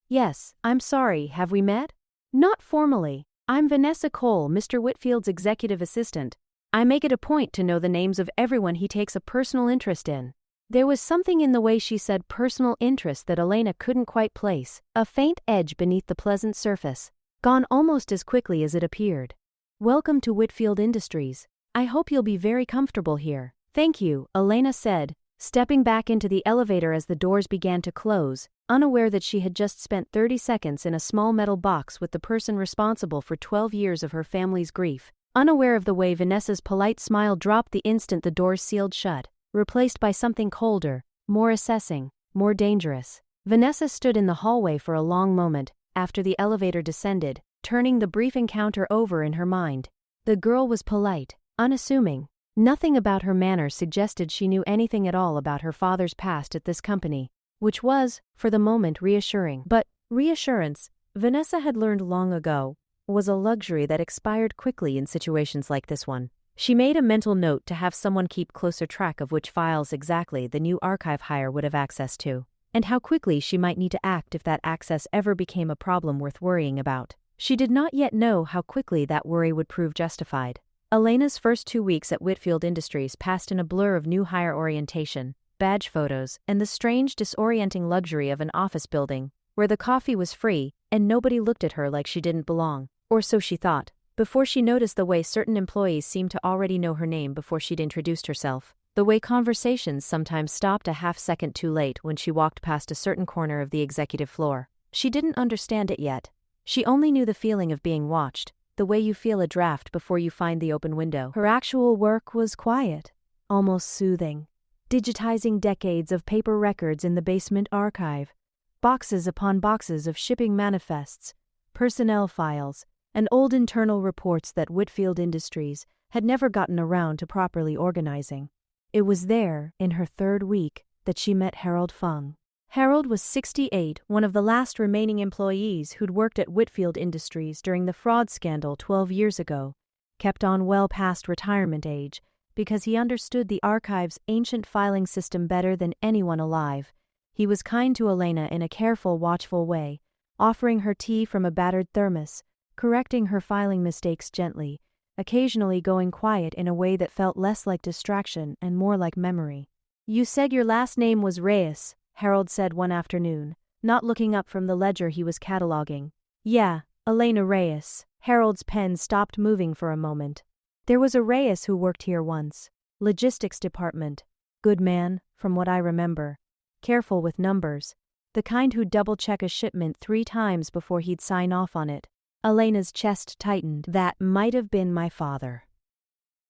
"Yes, I'm sorry, have we met?" "Not formally. I'm Vanessa Cole, Mr. Whitfield's executive assistant. I make it a point to know the names of everyone he takes a personal interest in." There was something in the way she said personal interest that Elena couldn't quite place, a faint edge beneath the pleasant surface, gone almost as quickly as it appeared. "Welcome to Whitfield Industries. I hope you'll be very comfortable here." "Thank you," Elena said, stepping back into the elevator as the doors began to close, unaware that she had just spent 30 seconds in a small metal box with the person responsible for 12 years of her family's grief, unaware of the way Vanessa's polite smile dropped the instant the doors sealed shut, replaced by something colder, more assessing, more dangerous. Vanessa stood in the hallway for a long moment, after the elevator descended, turning the brief encounter over in her mind. The girl was polite, unassuming. Nothing about her manner suggested she knew anything at all about her father's past at this company, which was, for the moment, reassuring. But reassurance, Vanessa had learned long ago, was a luxury that expired quickly in situations like this one. She made a mental note to have someone keep closer track of which files exactly the new archive hire would have access to, and how quickly she might need to act if that access ever became a problem worth worrying about. She did not yet know how quickly that worry would prove justified. Elena's first 2 weeks at Whitfield Industries passed in a blur of new hire orientation, badge photos, and the strange, disorienting luxury of an office building, where the coffee was free, and nobody looked at her like she didn't belong. Or so she thought, before she noticed the way certain employees seemed to already know her name before she'd introduced herself, the way conversations sometimes stopped a half-second too late when she walked past a certain corner of the executive floor. She didn't understand it yet. She only knew the feeling of being watched, the way you feel a draft before you find the open window. Her actual work was quiet, almost soothing, digitizing decades of paper records in the basement archive, boxes upon boxes of shipping manifests, personnel files, and old internal reports that Whitfield Industries had never gotten around to properly organizing. It was there, in her 3rd week, that she met Harold Fung. Harold was 68, one of the last remaining employees who'd worked at Whitfield Industries during the fraud scandal 12 years ago, kept on well past retirement age, because he understood the archive's ancient filing system better than anyone alive. He was kind to Elena in a careful, watchful way, offering her tea from a battered thermos, correcting her filing mistakes gently, occasionally going quiet in a way that felt less like distraction and more like memory. "You said your last name was Reyes," Harold said one afternoon, not looking up from the ledger he was cataloging. "Yeah, Elena Reyes." Harold's pen stopped moving for a moment. "There was a Reyes who worked here once. Logistics department. Good man, from what I remember. Careful with numbers. The kind who'd double-check a shipment 3 times before he'd sign off on it. Elena's chest tightened. That might have been my father.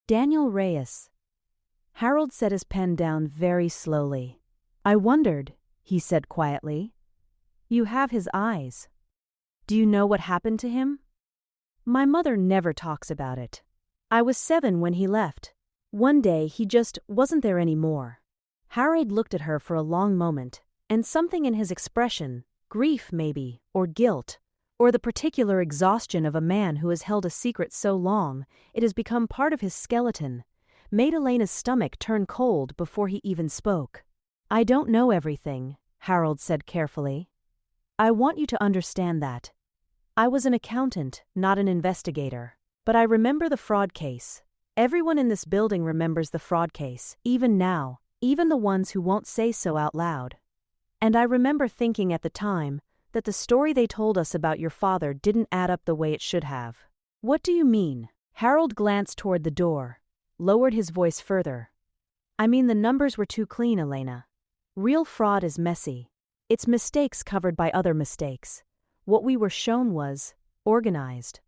Daniel Reyes. Harold set his pen down very slowly. I wondered, he said quietly. You have his eyes. Do you know what happened to him? My mother never talks about it. I was 7 when he left. One day he just wasn't there anymore. Harold looked at her for a long moment, and something in his expression, grief maybe, or guilt, or the particular exhaustion of a man who has held a secret so long it has become part of his skeleton, made Elena's stomach turn cold before he even spoke. I don't know everything, Harold said carefully. I want you to understand that. I was an accountant, not an investigator. But I remember the fraud case. Everyone in this building remembers the fraud case, even now, even the ones who won't say so out loud. And I remember thinking at the time that the story they told us about your father didn't add up the way it should have. What do you mean? Harold glanced toward the door, lowered his voice further. I mean the numbers were too clean, Elena. Real fraud is messy. It's mistakes covered by other mistakes. What we were shown was organized,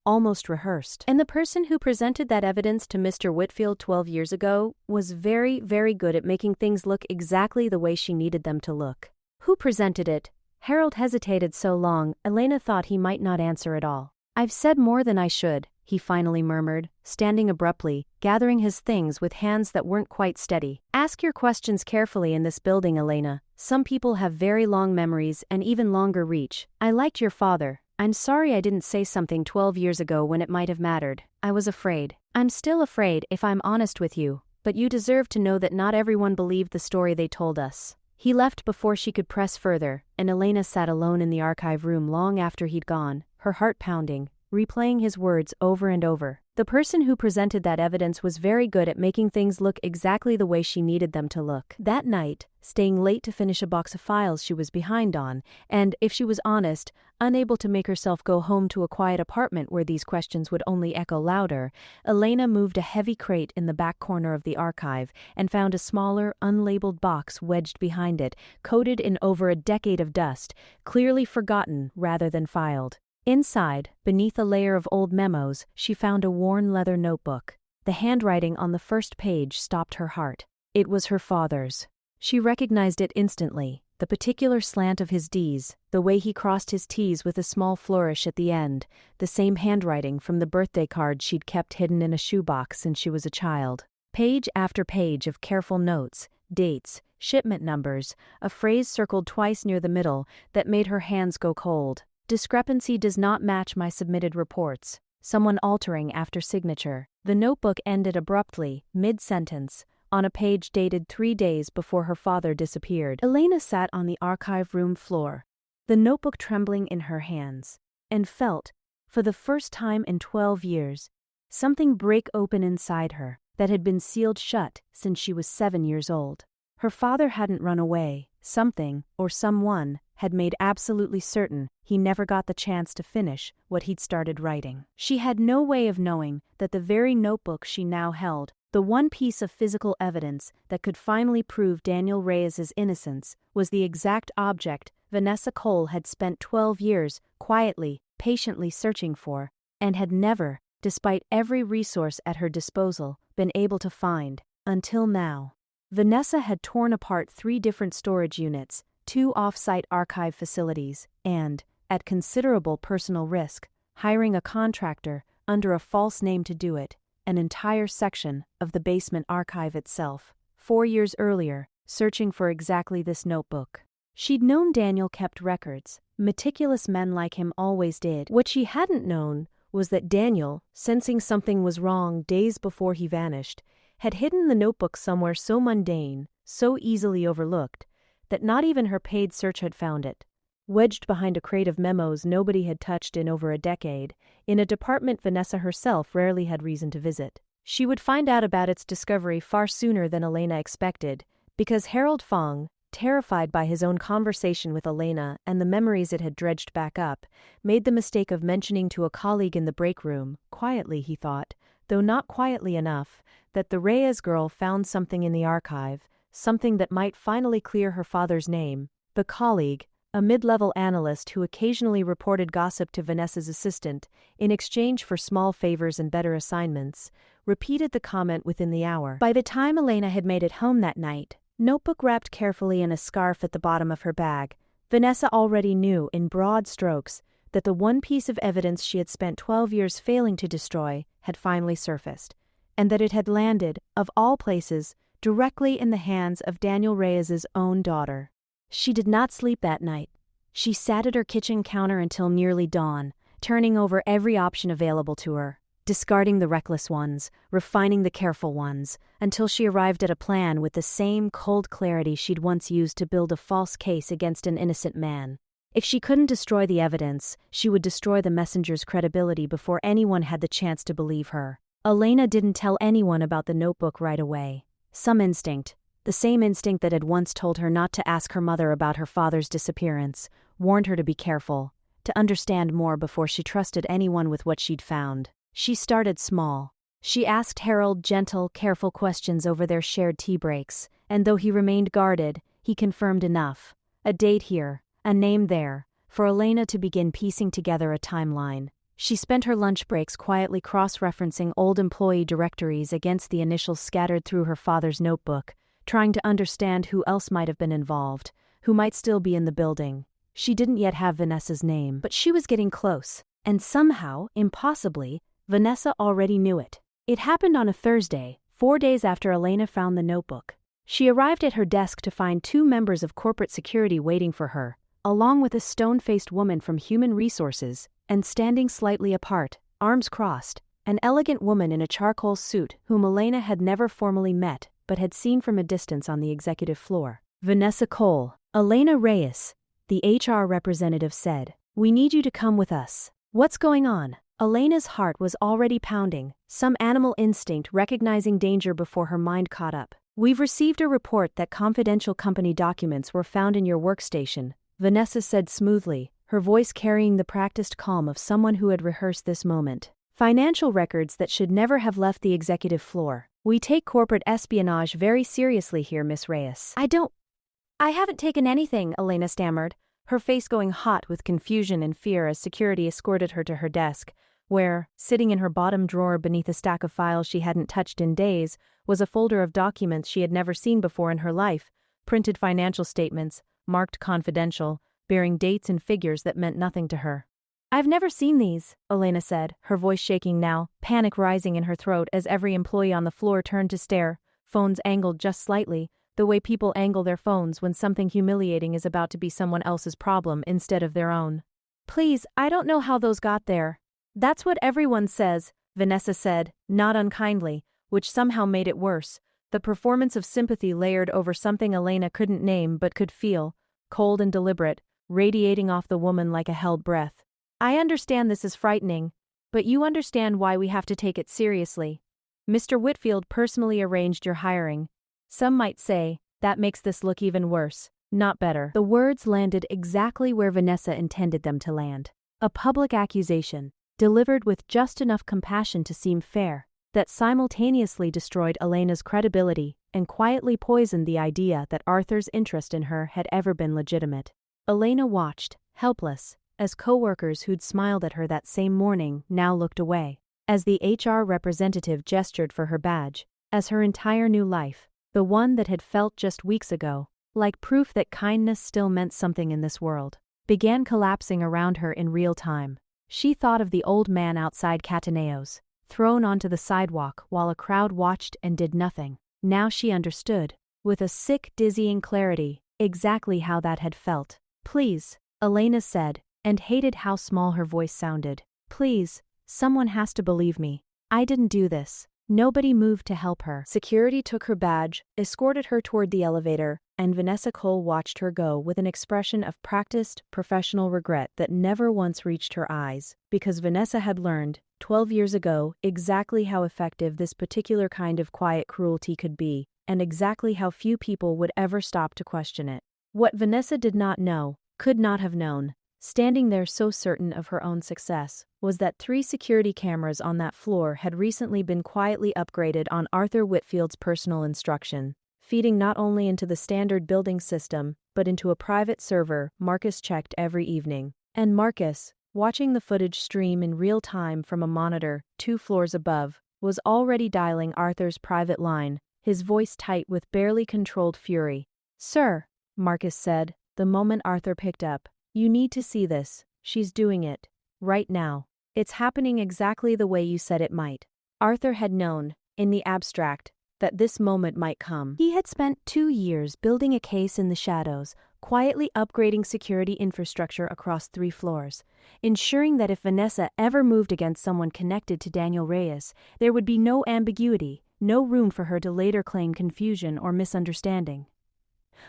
almost rehearsed. And the person who presented that evidence to Mr. Whitfield 12 years ago was very, very good at making things look exactly the way she needed them to look. Who presented it? Harold hesitated so long, Elena thought he might not answer at all. I've said more than I should, he finally murmured, standing abruptly, gathering his things with hands that weren't quite steady. Ask your questions carefully in this building, Elena. Some people have very long memories and even longer reach. I liked your father. I'm sorry I didn't say something 12 years ago when it might have mattered. I was afraid. I'm still afraid, if I'm honest with you, but you deserve to know that not everyone believed the story they told us. He left before she could press further, and Elena sat alone in the archive room long after he'd gone, her heart pounding, replaying his words over and over. The person who presented that evidence was very good at making things look exactly the way she needed them to look. That night, staying late to finish a box of files she was behind on, and, if she was honest, unable to make herself go home to a quiet apartment where these questions would only echo louder, Elena moved a heavy crate in the back corner of the archive and found a smaller, unlabeled box wedged behind it, coated in over a decade of dust, clearly forgotten rather than filed. Inside, beneath a layer of old memos, she found a worn leather notebook. The handwriting on the first page stopped her heart. It was her father's. She recognized it instantly, the particular slant of his D's, the way he crossed his T's with a small flourish at the end, the same handwriting from the birthday card she'd kept hidden in a shoebox since she was a child. Page after page of careful notes, dates, shipment numbers, a phrase circled twice near the middle that made her hands go cold. Discrepancy does not match my submitted reports. Someone altering after signature. The notebook ended abruptly, mid-sentence, on a page dated 3 days before her father disappeared. Elena sat on the archive room floor, the notebook trembling in her hands, and felt, for the first time in 12 years, something break open inside her that had been sealed shut since she was 7 years old. Her father hadn't run away. Something, or someone, had made absolutely certain he never got the chance to finish what he'd started writing. She had no way of knowing that the very notebook she now held, the one piece of physical evidence that could finally prove Daniel Reyes's innocence, was the exact object Vanessa Cole had spent 12 years quietly, patiently searching for, and had never, despite every resource at her disposal, been able to find, until now. Vanessa had torn apart 3 different storage units, 2 off-site archive facilities, and, at considerable personal risk, hiring a contractor under a false name to do it, an entire section of the basement archive itself, 4 years earlier, searching for exactly this notebook. She'd known Daniel kept records. Meticulous men like him always did. What she hadn't known was that Daniel, sensing something was wrong days before he vanished, had hidden the notebook somewhere so mundane, so easily overlooked, that not even her paid search had found it. Wedged behind a crate of memos nobody had touched in over a decade, in a department Vanessa herself rarely had reason to visit. She would find out about its discovery far sooner than Elena expected, because Harold Fong, terrified by his own conversation with Elena and the memories it had dredged back up, made the mistake of mentioning to a colleague in the break room, quietly he thought, though not quietly enough, that the Reyes girl found something in the archive, something that might finally clear her father's name. The colleague, a mid-level analyst who occasionally reported gossip to Vanessa's assistant in exchange for small favors and better assignments, repeated the comment within the hour. By the time Elena had made it home that night, notebook wrapped carefully in a scarf at the bottom of her bag, Vanessa already knew in broad strokes that the one piece of evidence she had spent 12 years failing to destroy had finally surfaced, and that it had landed, of all places, directly in the hands of Daniel Reyes's own daughter. She did not sleep that night. She sat at her kitchen counter until nearly dawn, turning over every option available to her, discarding the reckless ones, refining the careful ones, until she arrived at a plan with the same cold clarity she'd once used to build a false case against an innocent man. If she couldn't destroy the evidence, she would destroy the messenger's credibility before anyone had the chance to believe her. Elena didn't tell anyone about the notebook right away. Some instinct, the same instinct that had once told her not to ask her mother about her father's disappearance, warned her to be careful, to understand more before she trusted anyone with what she'd found. She started small. She asked Harold gentle, careful questions over their shared tea breaks, and though he remained guarded, he confirmed enough. A date here, a name there, for Elena to begin piecing together a timeline. She spent her lunch breaks quietly cross-referencing old employee directories against the initials scattered through her father's notebook, trying to understand who else might have been involved, who might still be in the building. She didn't yet have Vanessa's name, but she was getting close, and somehow, impossibly, Vanessa already knew it. It happened on a Thursday, 4 days after Elena found the notebook. She arrived at her desk to find 2 members of corporate security waiting for her, along with a stone-faced woman from Human Resources, and standing slightly apart, arms crossed, an elegant woman in a charcoal suit whom Elena had never formally met but had seen from a distance on the executive floor. Vanessa Cole. Elena Reyes, the HR representative said. "We need you to come with us." "What's going on?" Elena's heart was already pounding, some animal instinct recognizing danger before her mind caught up. "We've received a report that confidential company documents were found in your workstation," Vanessa said smoothly, her voice carrying the practiced calm of someone who had rehearsed this moment. "Financial records that should never have left the executive floor. We take corporate espionage very seriously here, Miss Reyes." I haven't taken anything," Elena stammered, her face going hot with confusion and fear as security escorted her to her desk, where, sitting in her bottom drawer beneath a stack of files she hadn't touched in days, was a folder of documents she had never seen before in her life, printed financial statements, marked confidential, bearing dates and figures that meant nothing to her. "I've never seen these," Elena said, her voice shaking now, panic rising in her throat as every employee on the floor turned to stare, phones angled just slightly, the way people angle their phones when something humiliating is about to be someone else's problem instead of their own. "Please, I don't know how those got there." "That's what everyone says," Vanessa said, not unkindly, which somehow made it worse, the performance of sympathy layered over something Elena couldn't name but could feel, cold and deliberate, radiating off the woman like a held breath. "I understand this is frightening, but you understand why we have to take it seriously. Mr. Whitfield personally arranged your hiring. Some might say, that makes this look even worse, not better." The words landed exactly where Vanessa intended them to land. A public accusation, delivered with just enough compassion to seem fair, that simultaneously destroyed Elena's credibility and quietly poisoned the idea that Arthur's interest in her had ever been legitimate. Elena watched, helpless, as co-workers who'd smiled at her that same morning now looked away, as the HR representative gestured for her badge, as her entire new life, the one that had felt just weeks ago, like proof that kindness still meant something in this world, began collapsing around her in real time. She thought of the old man outside Cataneo's, thrown onto the sidewalk while a crowd watched and did nothing. Now she understood, with a sick, dizzying clarity, exactly how that had felt. "Please," Elena said, and hated how small her voice sounded. "Please, someone has to believe me. I didn't do this." Nobody moved to help her. Security took her badge, escorted her toward the elevator, and Vanessa Cole watched her go with an expression of practiced, professional regret that never once reached her eyes, because Vanessa had learned, 12 years ago, exactly how effective this particular kind of quiet cruelty could be, and exactly how few people would ever stop to question it. What Vanessa did not know, could not have known, standing there so certain of her own success, was that 3 security cameras on that floor had recently been quietly upgraded on Arthur Whitfield's personal instruction, feeding not only into the standard building system, but into a private server Marcus checked every evening. And Marcus, watching the footage stream in real time from a monitor 2 floors above, was already dialing Arthur's private line, his voice tight with barely controlled fury. "Sir," Marcus said, the moment Arthur picked up, "you need to see this. She's doing it. Right now. It's happening exactly the way you said it might." Arthur had known, in the abstract, that this moment might come. He had spent 2 years building a case in the shadows, quietly upgrading security infrastructure across 3 floors, ensuring that if Vanessa ever moved against someone connected to Daniel Reyes, there would be no ambiguity, no room for her to later claim confusion or misunderstanding.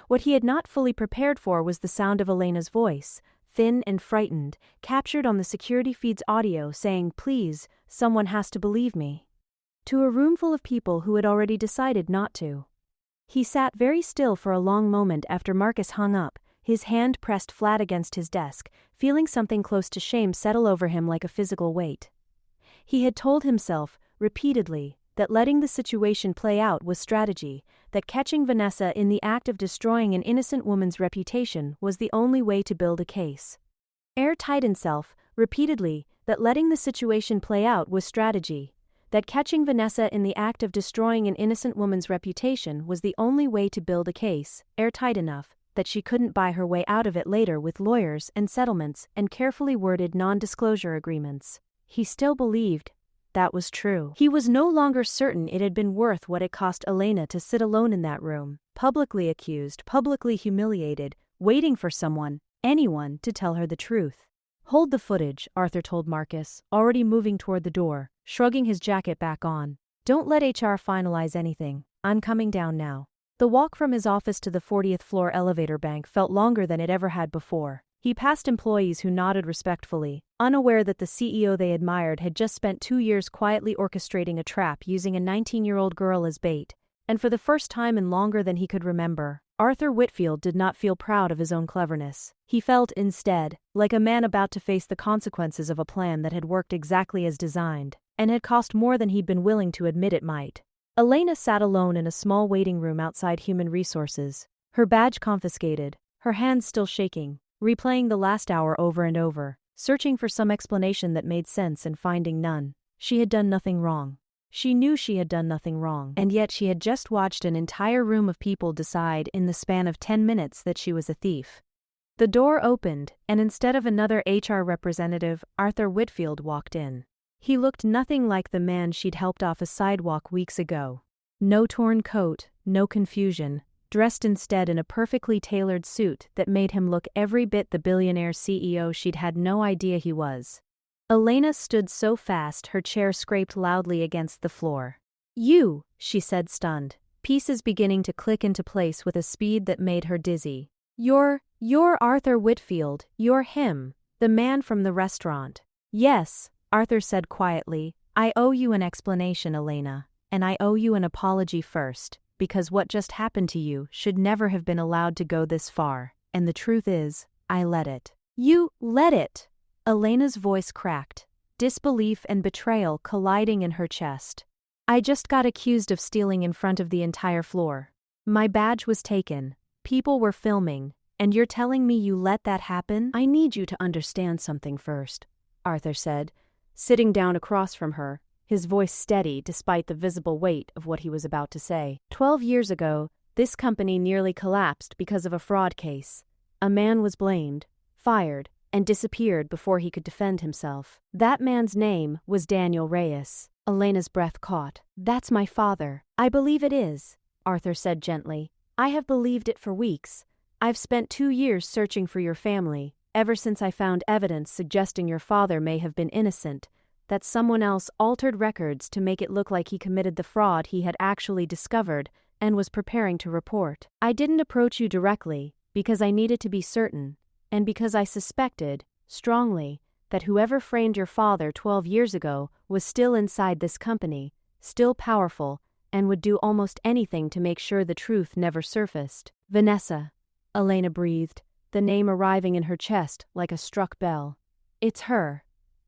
What he had not fully prepared for was the sound of Elena's voice, thin and frightened, captured on the security feed's audio saying, "Please, someone has to believe me," to a room full of people who had already decided not to. He sat very still for a long moment after Marcus hung up, his hand pressed flat against his desk, feeling something close to shame settle over him like a physical weight. He had told himself, repeatedly, that letting the situation play out was strategy, that catching Vanessa in the act of destroying an innocent woman's reputation was the only way to build a case. Airtight himself, repeatedly, that letting the situation play out was strategy, that catching Vanessa in the act of destroying an innocent woman's reputation was the only way to build a case, airtight enough that she couldn't buy her way out of it later with lawyers and settlements and carefully worded non-disclosure agreements. He still believed that was true. He was no longer certain it had been worth what it cost Elena to sit alone in that room, publicly accused, publicly humiliated, waiting for someone, anyone, to tell her the truth. "Hold the footage," Arthur told Marcus, already moving toward the door, shrugging his jacket back on. "Don't let HR finalize anything. I'm coming down now." The walk from his office to the 40th floor elevator bank felt longer than it ever had before. He passed employees who nodded respectfully, unaware that the CEO they admired had just spent 2 years quietly orchestrating a trap using a 19-year-old girl as bait, and for the first time in longer than he could remember, Arthur Whitfield did not feel proud of his own cleverness. He felt, instead, like a man about to face the consequences of a plan that had worked exactly as designed, and had cost more than he'd been willing to admit it might. Elena sat alone in a small waiting room outside Human Resources, her badge confiscated, her hands still shaking, replaying the last hour over and over, searching for some explanation that made sense and finding none. She had done nothing wrong. She knew she had done nothing wrong, and yet she had just watched an entire room of people decide in the span of 10 minutes that she was a thief. The door opened, and instead of another HR representative, Arthur Whitfield walked in. He looked nothing like the man she'd helped off a sidewalk weeks ago. No torn coat, no confusion, dressed instead in a perfectly tailored suit that made him look every bit the billionaire CEO she'd had no idea he was. Elena stood so fast her chair scraped loudly against the floor. "You," she said, stunned, pieces beginning to click into place with a speed that made her dizzy. You're Arthur Whitfield, you're him, the man from the restaurant." "Yes," Arthur said quietly, "I owe you an explanation, Elena, and I owe you an apology first, because what just happened to you should never have been allowed to go this far, and the truth is, I let it." "You let it?" Elena's voice cracked, disbelief and betrayal colliding in her chest. "I just got accused of stealing in front of the entire floor. My badge was taken, people were filming, and you're telling me you let that happen?" "I need you to understand something first," Arthur said, sitting down across from her, his voice steady despite the visible weight of what he was about to say. 12 years ago, this company nearly collapsed because of a fraud case. A man was blamed, fired, and disappeared before he could defend himself. That man's name was Daniel Reyes. Elena's breath caught. "That's my father." "I believe it is," Arthur said gently. "I have believed it for weeks. I've spent 2 years searching for your family, ever since I found evidence suggesting your father may have been innocent, that someone else altered records to make it look like he committed the fraud he had actually discovered and was preparing to report. I didn't approach you directly because I needed to be certain, and because I suspected, strongly, that whoever framed your father 12 years ago was still inside this company, still powerful, and would do almost anything to make sure the truth never surfaced." "Vanessa," Elena breathed, the name arriving in her chest like a struck bell. "It's her.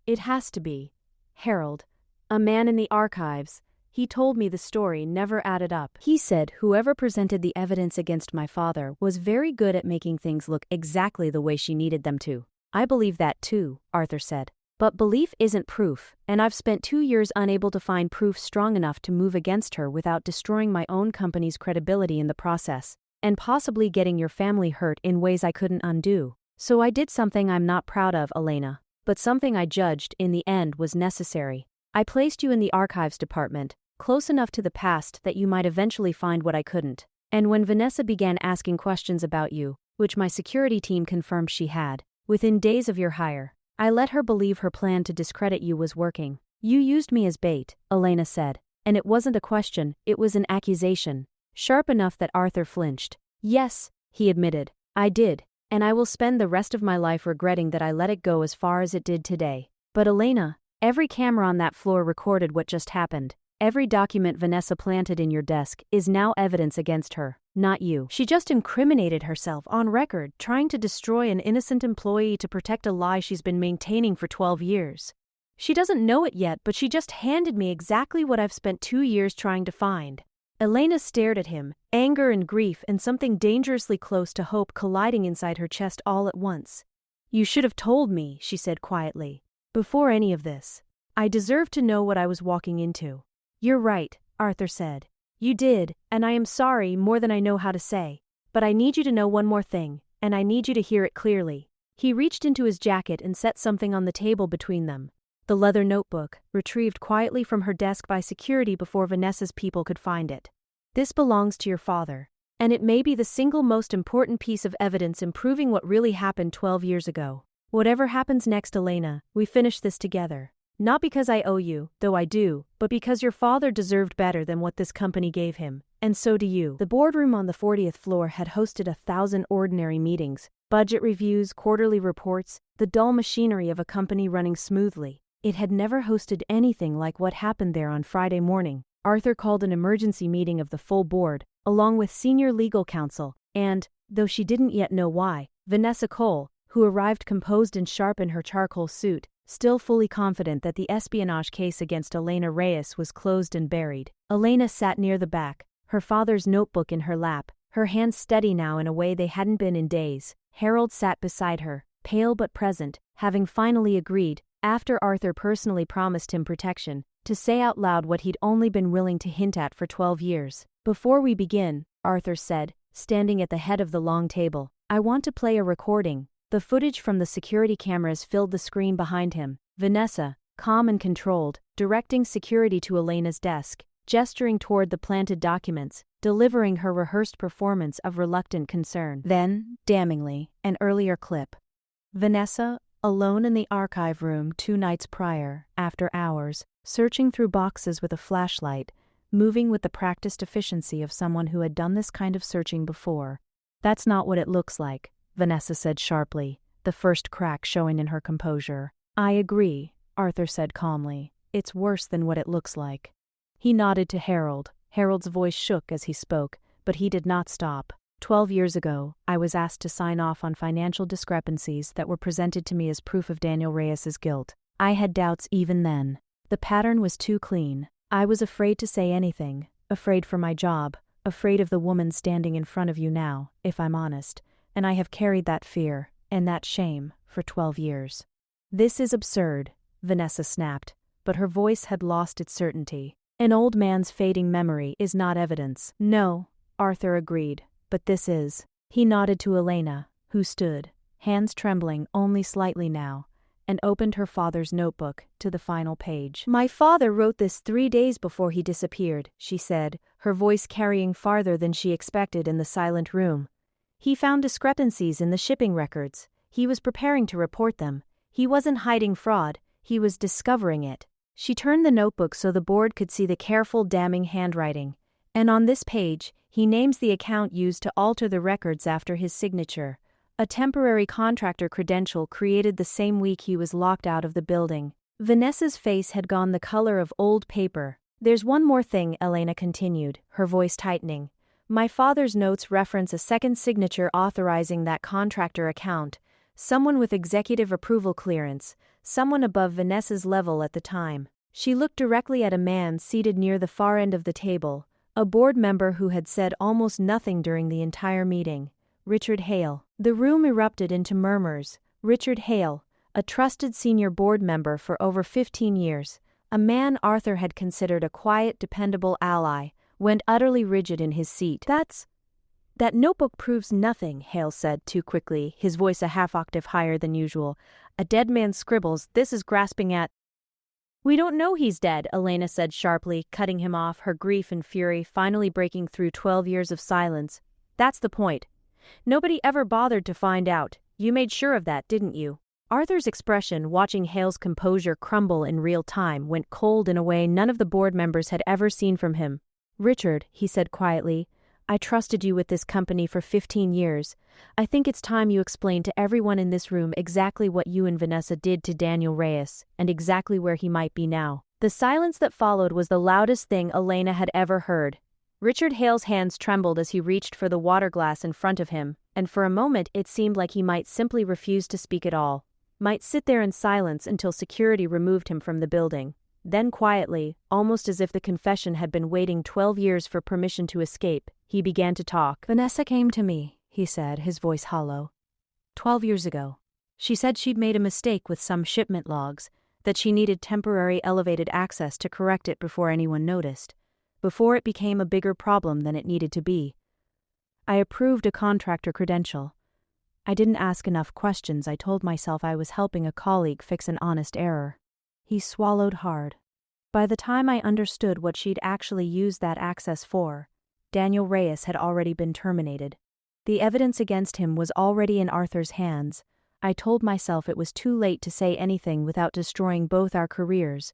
It has to be. Harold, a man in the archives, He told me the story never added up. He said whoever presented the evidence against my father was very good at making things look exactly the way she needed them to. I believe that too, Arthur said. But belief isn't proof, and I've spent 2 years unable to find proof strong enough to move against her without destroying my own company's credibility in the process, and possibly getting your family hurt in ways I couldn't undo. So I did something I'm not proud of, Elena, but something I judged in the end was necessary. I placed you in the archives department, close enough to the past that you might eventually find what I couldn't. And when Vanessa began asking questions about you, which my security team confirmed she had, within days of your hire, I let her believe her plan to discredit you was working. You used me as bait, Elena said, and it wasn't a question, it was an accusation. Sharp enough that Arthur flinched. Yes, he admitted, I did, and I will spend the rest of my life regretting that I let it go as far as it did today. But Elena, every camera on that floor recorded what just happened. Every document Vanessa planted in your desk is now evidence against her, not you. She just incriminated herself on record, trying to destroy an innocent employee to protect a lie she's been maintaining for 12 years. She doesn't know it yet, but she just handed me exactly what I've spent 2 years trying to find. Elena stared at him, anger and grief and something dangerously close to hope colliding inside her chest all at once. You should have told me, she said quietly, before any of this. I deserve to know what I was walking into. You're right, Arthur said. You did, and I am sorry more than I know how to say. But I need you to know one more thing, and I need you to hear it clearly. He reached into his jacket and set something on the table between them. The leather notebook, retrieved quietly from her desk by security before Vanessa's people could find it. This belongs to your father, and it may be the single most important piece of evidence in proving what really happened 12 years ago. Whatever happens next, Elena, we finish this together. Not because I owe you, though I do, but because your father deserved better than what this company gave him, and so do you. The boardroom on the 40th floor had hosted 1,000 ordinary meetings, budget reviews, quarterly reports, the dull machinery of a company running smoothly. It had never hosted anything like what happened there on Friday morning. Arthur called an emergency meeting of the full board, along with senior legal counsel, and, though she didn't yet know why, Vanessa Cole, who arrived composed and sharp in her charcoal suit, still fully confident that the espionage case against Elena Reyes was closed and buried. Elena sat near the back, her father's notebook in her lap, her hands steady now in a way they hadn't been in days. Harold sat beside her, pale but present, having finally agreed, after Arthur personally promised him protection, to say out loud what he'd only been willing to hint at for 12 years. Before we begin, Arthur said, standing at the head of the long table, I want to play a recording. The footage from the security cameras filled the screen behind him. Vanessa, calm and controlled, directing security to Elena's desk, gesturing toward the planted documents, delivering her rehearsed performance of reluctant concern. Then, damningly, an earlier clip. Vanessa, alone in the archive room 2 nights prior, after hours, searching through boxes with a flashlight, moving with the practiced efficiency of someone who had done this kind of searching before. That's not what it looks like, Vanessa said sharply, the first crack showing in her composure. I agree, Arthur said calmly. It's worse than what it looks like. He nodded to Harold. Harold's voice shook as he spoke, but he did not stop. 12 years ago, I was asked to sign off on financial discrepancies that were presented to me as proof of Daniel Reyes's guilt. I had doubts even then. The pattern was too clean. I was afraid to say anything, afraid for my job, afraid of the woman standing in front of you now, if I'm honest. And I have carried that fear, and that shame, for 12 years. This is absurd, Vanessa snapped, but her voice had lost its certainty. An old man's fading memory is not evidence. No, Arthur agreed, but this is. He nodded to Elena, who stood, hands trembling only slightly now, and opened her father's notebook to the final page. My father wrote this 3 days before he disappeared, she said, her voice carrying farther than she expected in the silent room. He found discrepancies in the shipping records. He was preparing to report them. He wasn't hiding fraud, he was discovering it. She turned the notebook so the board could see the careful, damning handwriting. And on this page, he names the account used to alter the records after his signature. A temporary contractor credential created the same week he was locked out of the building. Vanessa's face had gone the color of old paper. There's one more thing, Elena continued, her voice tightening. My father's notes reference a second signature authorizing that contractor account, someone with executive approval clearance, someone above Vanessa's level at the time. She looked directly at a man seated near the far end of the table, a board member who had said almost nothing during the entire meeting, Richard Hale. The room erupted into murmurs. Richard Hale, a trusted senior board member for over 15 years, a man Arthur had considered a quiet, dependable ally, went utterly rigid in his seat. That notebook proves nothing, Hale said too quickly, his voice a half-octave higher than usual. A dead man's scribbles, this is grasping at— We don't know he's dead, Elena said sharply, cutting him off, her grief and fury finally breaking through 12 years of silence. That's the point. Nobody ever bothered to find out. You made sure of that, didn't you? Arthur's expression, watching Hale's composure crumble in real time, went cold in a way none of the board members had ever seen from him. Richard, he said quietly, I trusted you with this company for 15 years. I think it's time you explain to everyone in this room exactly what you and Vanessa did to Daniel Reyes, and exactly where he might be now. The silence that followed was the loudest thing Elena had ever heard. Richard Hale's hands trembled as he reached for the water glass in front of him, and for a moment it seemed like he might simply refuse to speak at all, might sit there in silence until security removed him from the building. Then quietly, almost as if the confession had been waiting 12 years for permission to escape, he began to talk. Vanessa came to me, he said, his voice hollow. 12 years ago. She said she'd made a mistake with some shipment logs, that she needed temporary elevated access to correct it before anyone noticed, before it became a bigger problem than it needed to be. I approved a contractor credential. I didn't ask enough questions. I told myself I was helping a colleague fix an honest error. He swallowed hard. By the time I understood what she'd actually used that access for, Daniel Reyes had already been terminated. The evidence against him was already in Arthur's hands. I told myself it was too late to say anything without destroying both our careers,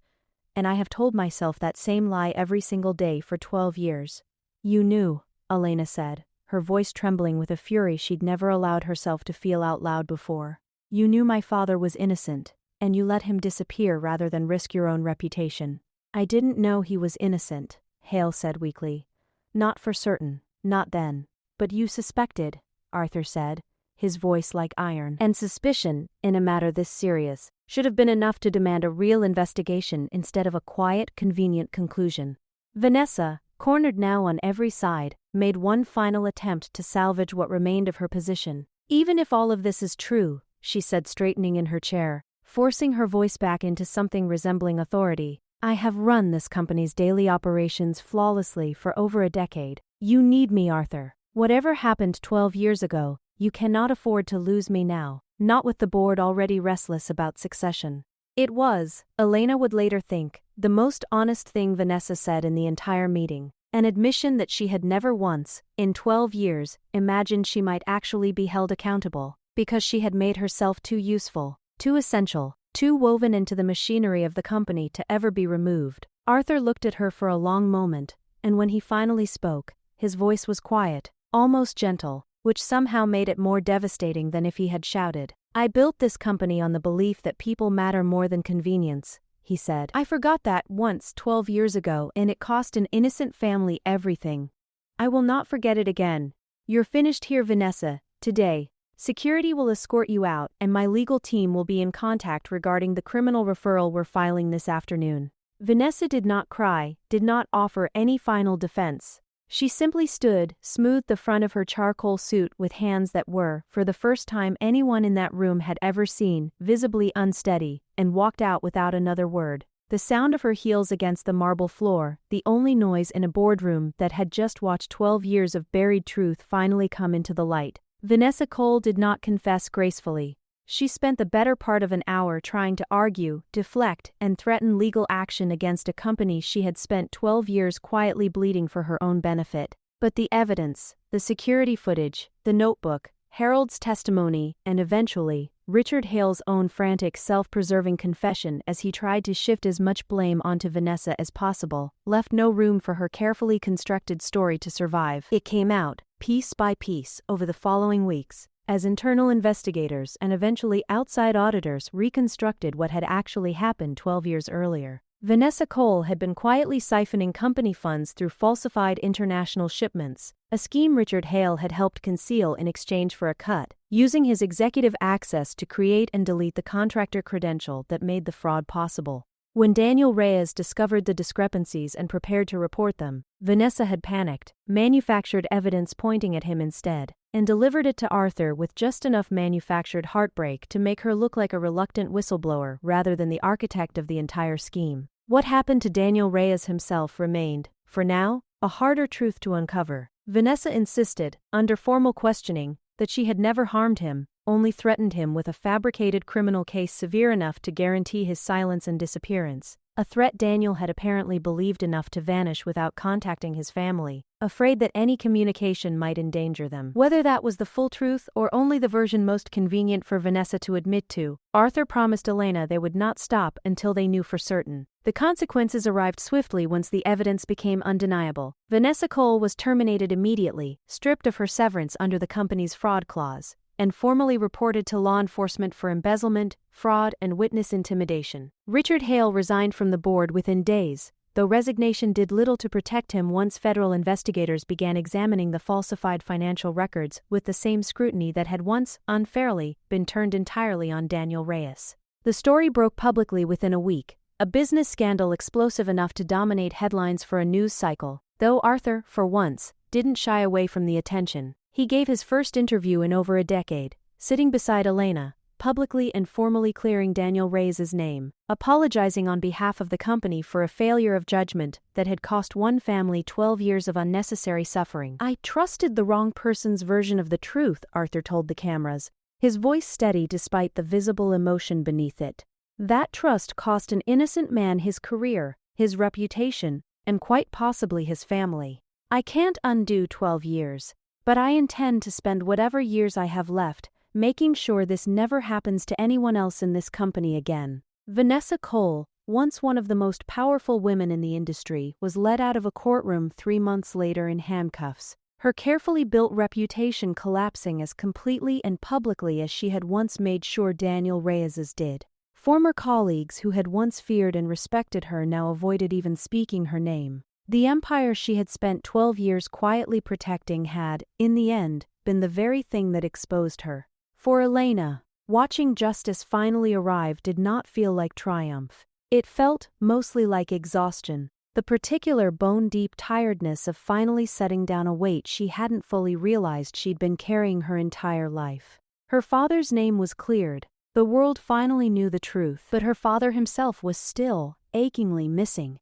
and I have told myself that same lie every single day for 12 years. You knew, Elena said, her voice trembling with a fury she'd never allowed herself to feel out loud before. You knew my father was innocent, and you let him disappear rather than risk your own reputation. I didn't know he was innocent, Hale said weakly. Not for certain, not then. But you suspected, Arthur said, his voice like iron. And suspicion, in a matter this serious, should have been enough to demand a real investigation instead of a quiet, convenient conclusion. Vanessa, cornered now on every side, made one final attempt to salvage what remained of her position. Even if all of this is true, she said, straightening in her chair, forcing her voice back into something resembling authority, I have run this company's daily operations flawlessly for over a decade. You need me, Arthur. Whatever happened 12 years ago, you cannot afford to lose me now, not with the board already restless about succession. It was, Elena would later think, the most honest thing Vanessa said in the entire meeting, an admission that she had never once, in 12 years, imagined she might actually be held accountable, because she had made herself too useful, too essential, too woven into the machinery of the company to ever be removed. Arthur looked at her for a long moment, and when he finally spoke, his voice was quiet, almost gentle, which somehow made it more devastating than if he had shouted. I built this company on the belief that people matter more than convenience, he said. I forgot that once 12 years ago, and it cost an innocent family everything. I will not forget it again. You're finished here, Vanessa, today. Security will escort you out, and my legal team will be in contact regarding the criminal referral we're filing this afternoon. Vanessa did not cry, did not offer any final defense. She simply stood, smoothed the front of her charcoal suit with hands that were, for the first time anyone in that room had ever seen, visibly unsteady, and walked out without another word. The sound of her heels against the marble floor, the only noise in a boardroom that had just watched 12 years of buried truth finally come into the light. Vanessa Cole did not confess gracefully. She spent the better part of an hour trying to argue, deflect, and threaten legal action against a company she had spent 12 years quietly bleeding for her own benefit. But the evidence, the security footage, the notebook, Harold's testimony, and eventually, Richard Hale's own frantic self-preserving confession as he tried to shift as much blame onto Vanessa as possible, left no room for her carefully constructed story to survive. It came out, piece by piece, over the following weeks, as internal investigators and eventually outside auditors reconstructed what had actually happened 12 years earlier. Vanessa Cole had been quietly siphoning company funds through falsified international shipments, a scheme Richard Hale had helped conceal in exchange for a cut, using his executive access to create and delete the contractor credential that made the fraud possible. When Daniel Reyes discovered the discrepancies and prepared to report them, Vanessa had panicked, manufactured evidence pointing at him instead, and delivered it to Arthur with just enough manufactured heartbreak to make her look like a reluctant whistleblower rather than the architect of the entire scheme. What happened to Daniel Reyes himself remained, for now, a harder truth to uncover. Vanessa insisted, under formal questioning, that she had never harmed him, only threatened him with a fabricated criminal case severe enough to guarantee his silence and disappearance, a threat Daniel had apparently believed enough to vanish without contacting his family, afraid that any communication might endanger them. Whether that was the full truth or only the version most convenient for Vanessa to admit to, Arthur promised Elena they would not stop until they knew for certain. The consequences arrived swiftly once the evidence became undeniable. Vanessa Cole was terminated immediately, stripped of her severance under the company's fraud clause, and formally reported to law enforcement for embezzlement, fraud, and witness intimidation. Richard Hale resigned from the board within days, though resignation did little to protect him once federal investigators began examining the falsified financial records with the same scrutiny that had once, unfairly, been turned entirely on Daniel Reyes. The story broke publicly within a week, a business scandal explosive enough to dominate headlines for a news cycle, though Arthur, for once, didn't shy away from the attention. He gave his first interview in over a decade, sitting beside Elena, publicly and formally clearing Daniel Reyes' name, apologizing on behalf of the company for a failure of judgment that had cost one family 12 years of unnecessary suffering. "I trusted the wrong person's version of the truth," Arthur told the cameras, his voice steady despite the visible emotion beneath it. "That trust cost an innocent man his career, his reputation, and quite possibly his family. I can't undo 12 years. But I intend to spend whatever years I have left, making sure this never happens to anyone else in this company again." Vanessa Cole, once one of the most powerful women in the industry, was led out of a courtroom 3 months later in handcuffs, her carefully built reputation collapsing as completely and publicly as she had once made sure Daniel Reyes did. Former colleagues who had once feared and respected her now avoided even speaking her name. The empire she had spent 12 years quietly protecting had, in the end, been the very thing that exposed her. For Elena, watching justice finally arrive did not feel like triumph. It felt mostly like exhaustion, the particular bone-deep tiredness of finally setting down a weight she hadn't fully realized she'd been carrying her entire life. Her father's name was cleared, the world finally knew the truth, but her father himself was still, achingly missing.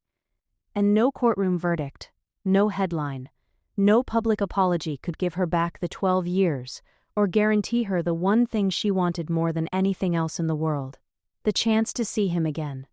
And no courtroom verdict, no headline, no public apology could give her back the 12 years, or guarantee her the one thing she wanted more than anything else in the world: the chance to see him again.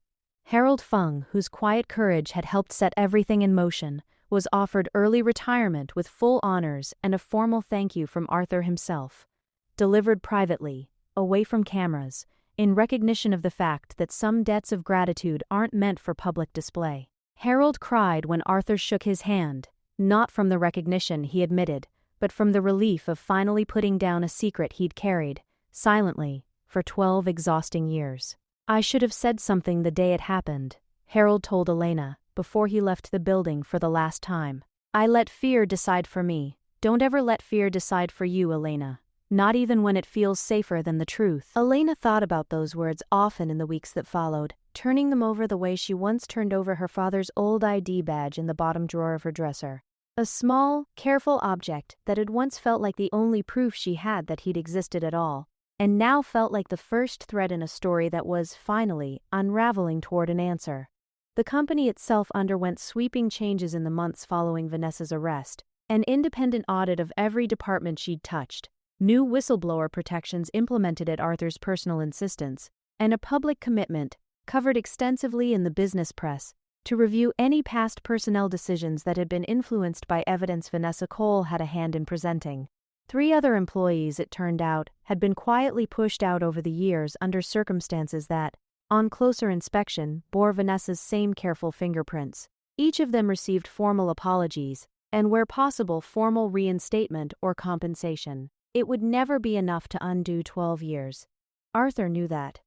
Harold Fung, whose quiet courage had helped set everything in motion, was offered early retirement with full honors and a formal thank you from Arthur himself, delivered privately, away from cameras, in recognition of the fact that some debts of gratitude aren't meant for public display. Harold cried when Arthur shook his hand, not from the recognition, he admitted, but from the relief of finally putting down a secret he'd carried, silently, for 12 exhausting years. "I should have said something the day it happened," Harold told Elena, before he left the building for the last time. "I let fear decide for me. Don't ever let fear decide for you, Elena. Not even when it feels safer than the truth." Elena thought about those words often in the weeks that followed, turning them over the way she once turned over her father's old ID badge in the bottom drawer of her dresser. A small, careful object that had once felt like the only proof she had that he'd existed at all, and now felt like the first thread in a story that was, finally, unraveling toward an answer. The company itself underwent sweeping changes in the months following Vanessa's arrest, an independent audit of every department she'd touched, new whistleblower protections implemented at Arthur's personal insistence, and a public commitment, covered extensively in the business press, to review any past personnel decisions that had been influenced by evidence Vanessa Cole had a hand in presenting. 3 other employees, it turned out, had been quietly pushed out over the years under circumstances that, on closer inspection, bore Vanessa's same careful fingerprints. Each of them received formal apologies, and where possible formal reinstatement or compensation. It would never be enough to undo 12 years. Arthur knew that.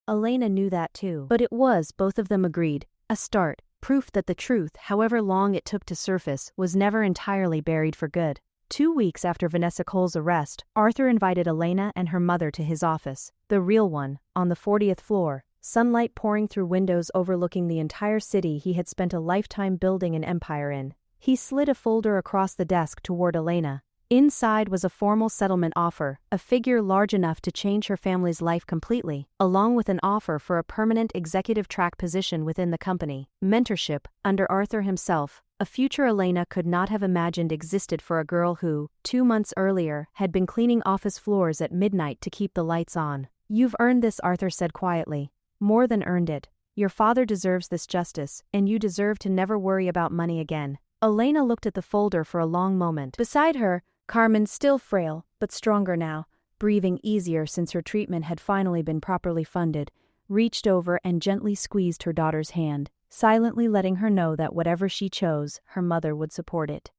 Elena knew that too. But it was, both of them agreed, a start, proof that the truth, however long it took to surface, was never entirely buried for good. 2 weeks after Vanessa Cole's arrest, Arthur invited Elena and her mother to his office, the real one, on the 40th floor, sunlight pouring through windows overlooking the entire city he had spent a lifetime building an empire in. He slid a folder across the desk toward Elena. Inside was a formal settlement offer, a figure large enough to change her family's life completely, along with an offer for a permanent executive track position within the company. Mentorship, under Arthur himself, a future Elena could not have imagined existed for a girl who, 2 months earlier, had been cleaning office floors at midnight to keep the lights on. "You've earned this," Arthur said quietly. "More than earned it. Your father deserves this justice, and you deserve to never worry about money again." Elena looked at the folder for a long moment. Beside her, Carmen, still frail, but stronger now, breathing easier since her treatment had finally been properly funded, reached over and gently squeezed her daughter's hand, silently letting her know that whatever she chose, her mother would support it.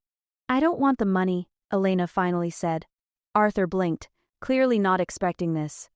"I don't want the money," Elena finally said. Arthur blinked, clearly not expecting this.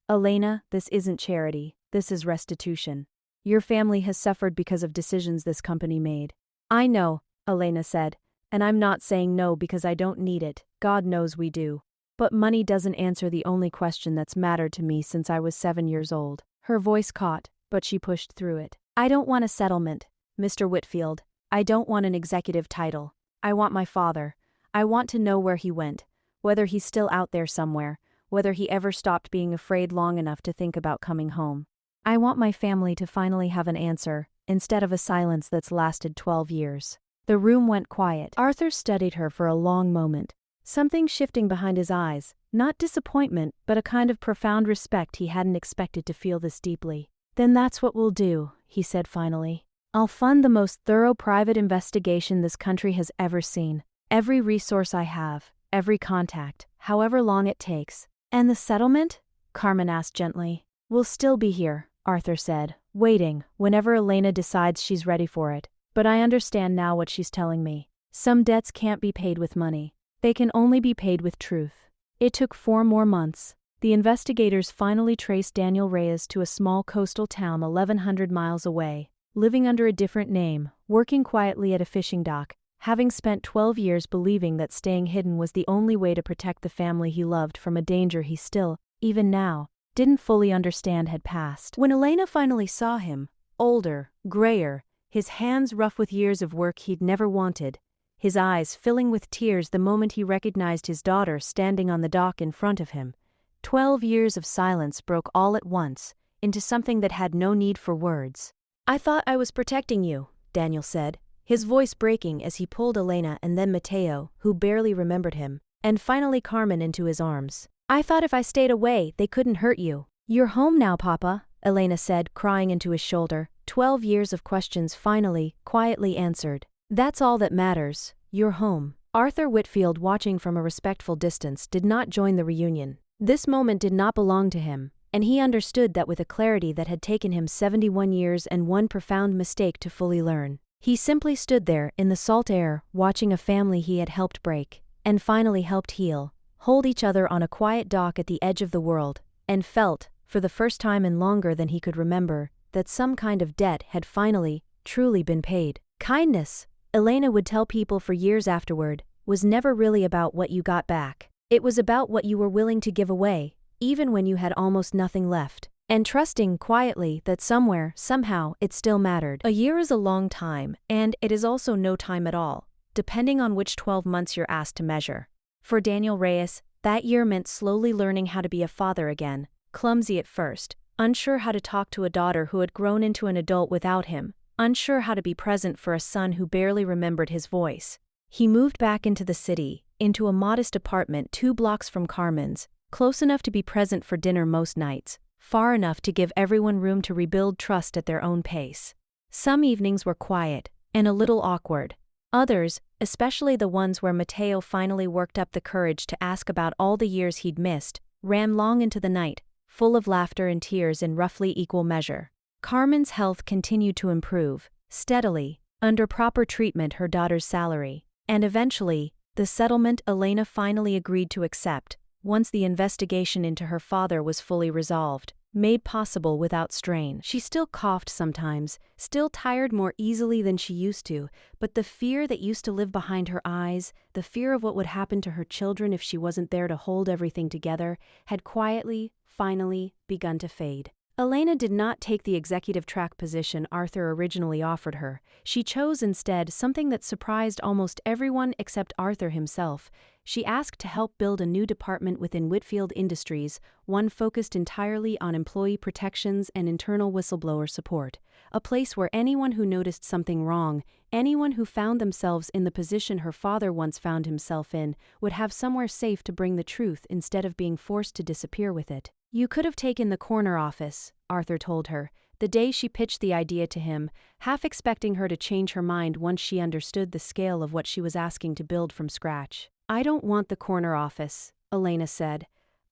"Elena, this isn't charity, this is restitution. Your family has suffered because of decisions this company made." "I know," Elena said. "And I'm not saying no because I don't need it, God knows we do. But money doesn't answer the only question that's mattered to me since I was 7 years old." Her voice caught, but she pushed through it. "I don't want a settlement, Mr. Whitfield. I don't want an executive title. I want my father. I want to know where he went, whether he's still out there somewhere, whether he ever stopped being afraid long enough to think about coming home. I want my family to finally have an answer, instead of a silence that's lasted 12 years. The room went quiet. Arthur studied her for a long moment, something shifting behind his eyes, not disappointment, but a kind of profound respect he hadn't expected to feel this deeply. "Then that's what we'll do," he said finally. "I'll fund the most thorough private investigation this country has ever seen. Every resource I have, every contact, however long it takes." "And the settlement?" Carmen asked gently. "We'll still be here," Arthur said, "waiting, whenever Elena decides she's ready for it. But I understand now what she's telling me. Some debts can't be paid with money. They can only be paid with truth." It took 4 more months. The investigators finally traced Daniel Reyes to a small coastal town 1,100 miles away, living under a different name, working quietly at a fishing dock, having spent 12 years believing that staying hidden was the only way to protect the family he loved from a danger he still, even now, didn't fully understand had passed. When Elena finally saw him, older, grayer, his hands rough with years of work he'd never wanted, his eyes filling with tears the moment he recognized his daughter standing on the dock in front of him, 12 years of silence broke all at once into something that had no need for words. "I thought I was protecting you," Daniel said, his voice breaking as he pulled Elena and then Mateo, who barely remembered him, and finally Carmen into his arms. "I thought if I stayed away, they couldn't hurt you." "You're home now, Papa," Elena said, crying into his shoulder. 12 years of questions finally, quietly answered. "That's all that matters. You're home." Arthur Whitfield, watching from a respectful distance, did not join the reunion. This moment did not belong to him, and he understood that with a clarity that had taken him 71 years and one profound mistake to fully learn. He simply stood there in the salt air, watching a family he had helped break, and finally helped heal, hold each other on a quiet dock at the edge of the world, and felt, for the first time in longer than he could remember, that some kind of debt had finally, truly been paid. Kindness, Elena would tell people for years afterward, was never really about what you got back. It was about what you were willing to give away, even when you had almost nothing left. And trusting quietly that somewhere, somehow, it still mattered. A year is a long time, and it is also no time at all, depending on which 12 months you're asked to measure. For Daniel Reyes, that year meant slowly learning how to be a father again, clumsy at first, unsure how to talk to a daughter who had grown into an adult without him, unsure how to be present for a son who barely remembered his voice. He moved back into the city, into a modest apartment 2 blocks from Carmen's, close enough to be present for dinner most nights, far enough to give everyone room to rebuild trust at their own pace. Some evenings were quiet, and a little awkward. Others, especially the ones where Mateo finally worked up the courage to ask about all the years he'd missed, ran long into the night, full of laughter and tears in roughly equal measure. Carmen's health continued to improve, steadily, under proper treatment, her daughter's salary, and eventually, the settlement Elena finally agreed to accept, once the investigation into her father was fully resolved, made possible without strain. She still coughed sometimes, still tired more easily than she used to, but the fear that used to live behind her eyes, the fear of what would happen to her children if she wasn't there to hold everything together, had quietly, finally, begun to fade. Elena did not take the executive track position Arthur originally offered her. She chose instead something that surprised almost everyone except Arthur himself. She asked to help build a new department within Whitfield Industries, one focused entirely on employee protections and internal whistleblower support. A place where anyone who noticed something wrong, anyone who found themselves in the position her father once found himself in, would have somewhere safe to bring the truth instead of being forced to disappear with it. You could have taken the corner office, Arthur told her, the day she pitched the idea to him, half expecting her to change her mind once she understood the scale of what she was asking to build from scratch. I don't want the corner office, Elena said.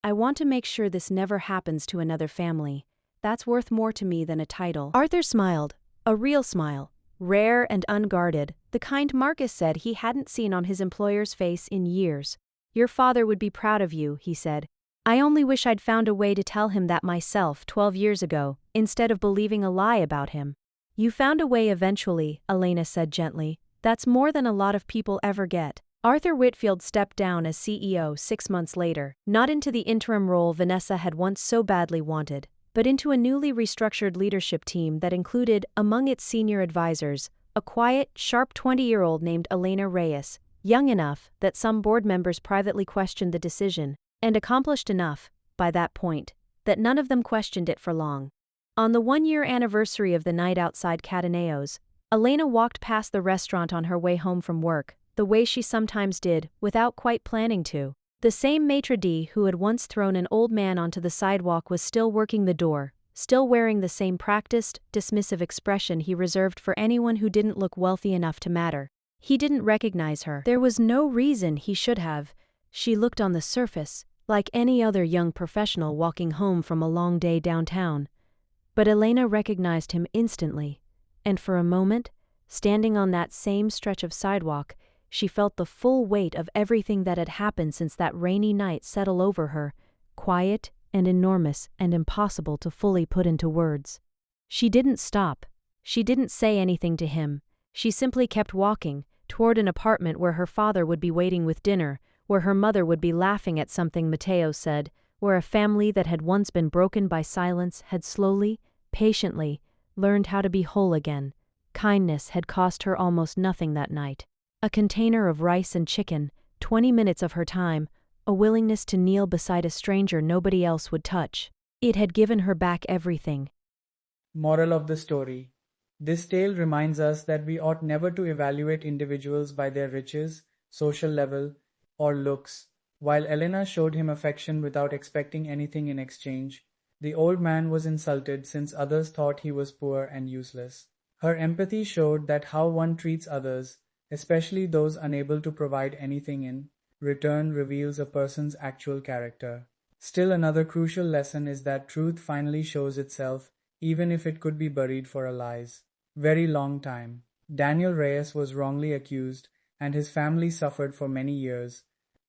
I want to make sure this never happens to another family. That's worth more to me than a title. Arthur smiled, a real smile, rare and unguarded, the kind Marcus said he hadn't seen on his employer's face in years. Your father would be proud of you, he said. I only wish I'd found a way to tell him that myself 12 years ago, instead of believing a lie about him. You found a way eventually, Elena said gently. That's more than a lot of people ever get. Arthur Whitfield stepped down as CEO 6 months later, not into the interim role Vanessa had once so badly wanted, but into a newly restructured leadership team that included, among its senior advisors, a quiet, sharp 20-year-old named Elena Reyes, young enough that some board members privately questioned the decision, and accomplished enough, by that point, that none of them questioned it for long. On the 1-year anniversary of the night outside Cataneo's, Elena walked past the restaurant on her way home from work, the way she sometimes did, without quite planning to. The same maitre d' who had once thrown an old man onto the sidewalk was still working the door, still wearing the same practiced, dismissive expression he reserved for anyone who didn't look wealthy enough to matter. He didn't recognize her. There was no reason he should have. She looked on the surface, like any other young professional walking home from a long day downtown. But Elena recognized him instantly, and for a moment, standing on that same stretch of sidewalk, she felt the full weight of everything that had happened since that rainy night settle over her, quiet and enormous and impossible to fully put into words. She didn't stop. She didn't say anything to him. She simply kept walking, toward an apartment where her father would be waiting with dinner, where her mother would be laughing at something Mateo said, where a family that had once been broken by silence had slowly, patiently, learned how to be whole again. Kindness had cost her almost nothing that night. A container of rice and chicken, 20 minutes of her time, a willingness to kneel beside a stranger nobody else would touch. It had given her back everything. Moral of the story. This tale reminds us that we ought never to evaluate individuals by their riches, social level, or looks. While Elena showed him affection without expecting anything in exchange, the old man was insulted since others thought he was poor and useless. Her empathy showed that how one treats others, especially those unable to provide anything in return, reveals a person's actual character. Still, another crucial lesson is that truth finally shows itself, even if it could be buried for a very long time. Daniel Reyes was wrongly accused, and his family suffered for many years,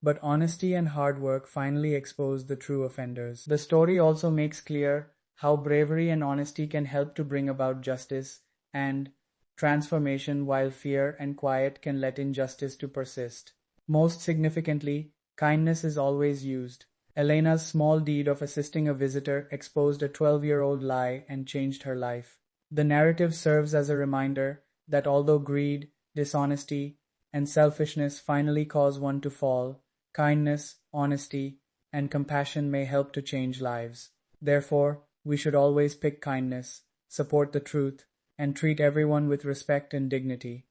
but honesty and hard work finally exposed the true offenders. The story also makes clear how bravery and honesty can help to bring about justice and transformation, while fear and quiet can let injustice to persist. Most significantly, kindness is always used. Elena's small deed of assisting a visitor exposed a 12-year-old lie and changed her life. The narrative serves as a reminder that although greed, dishonesty, and selfishness finally cause one to fall, kindness, honesty, and compassion may help to change lives. Therefore, we should always pick kindness, support the truth, and treat everyone with respect and dignity.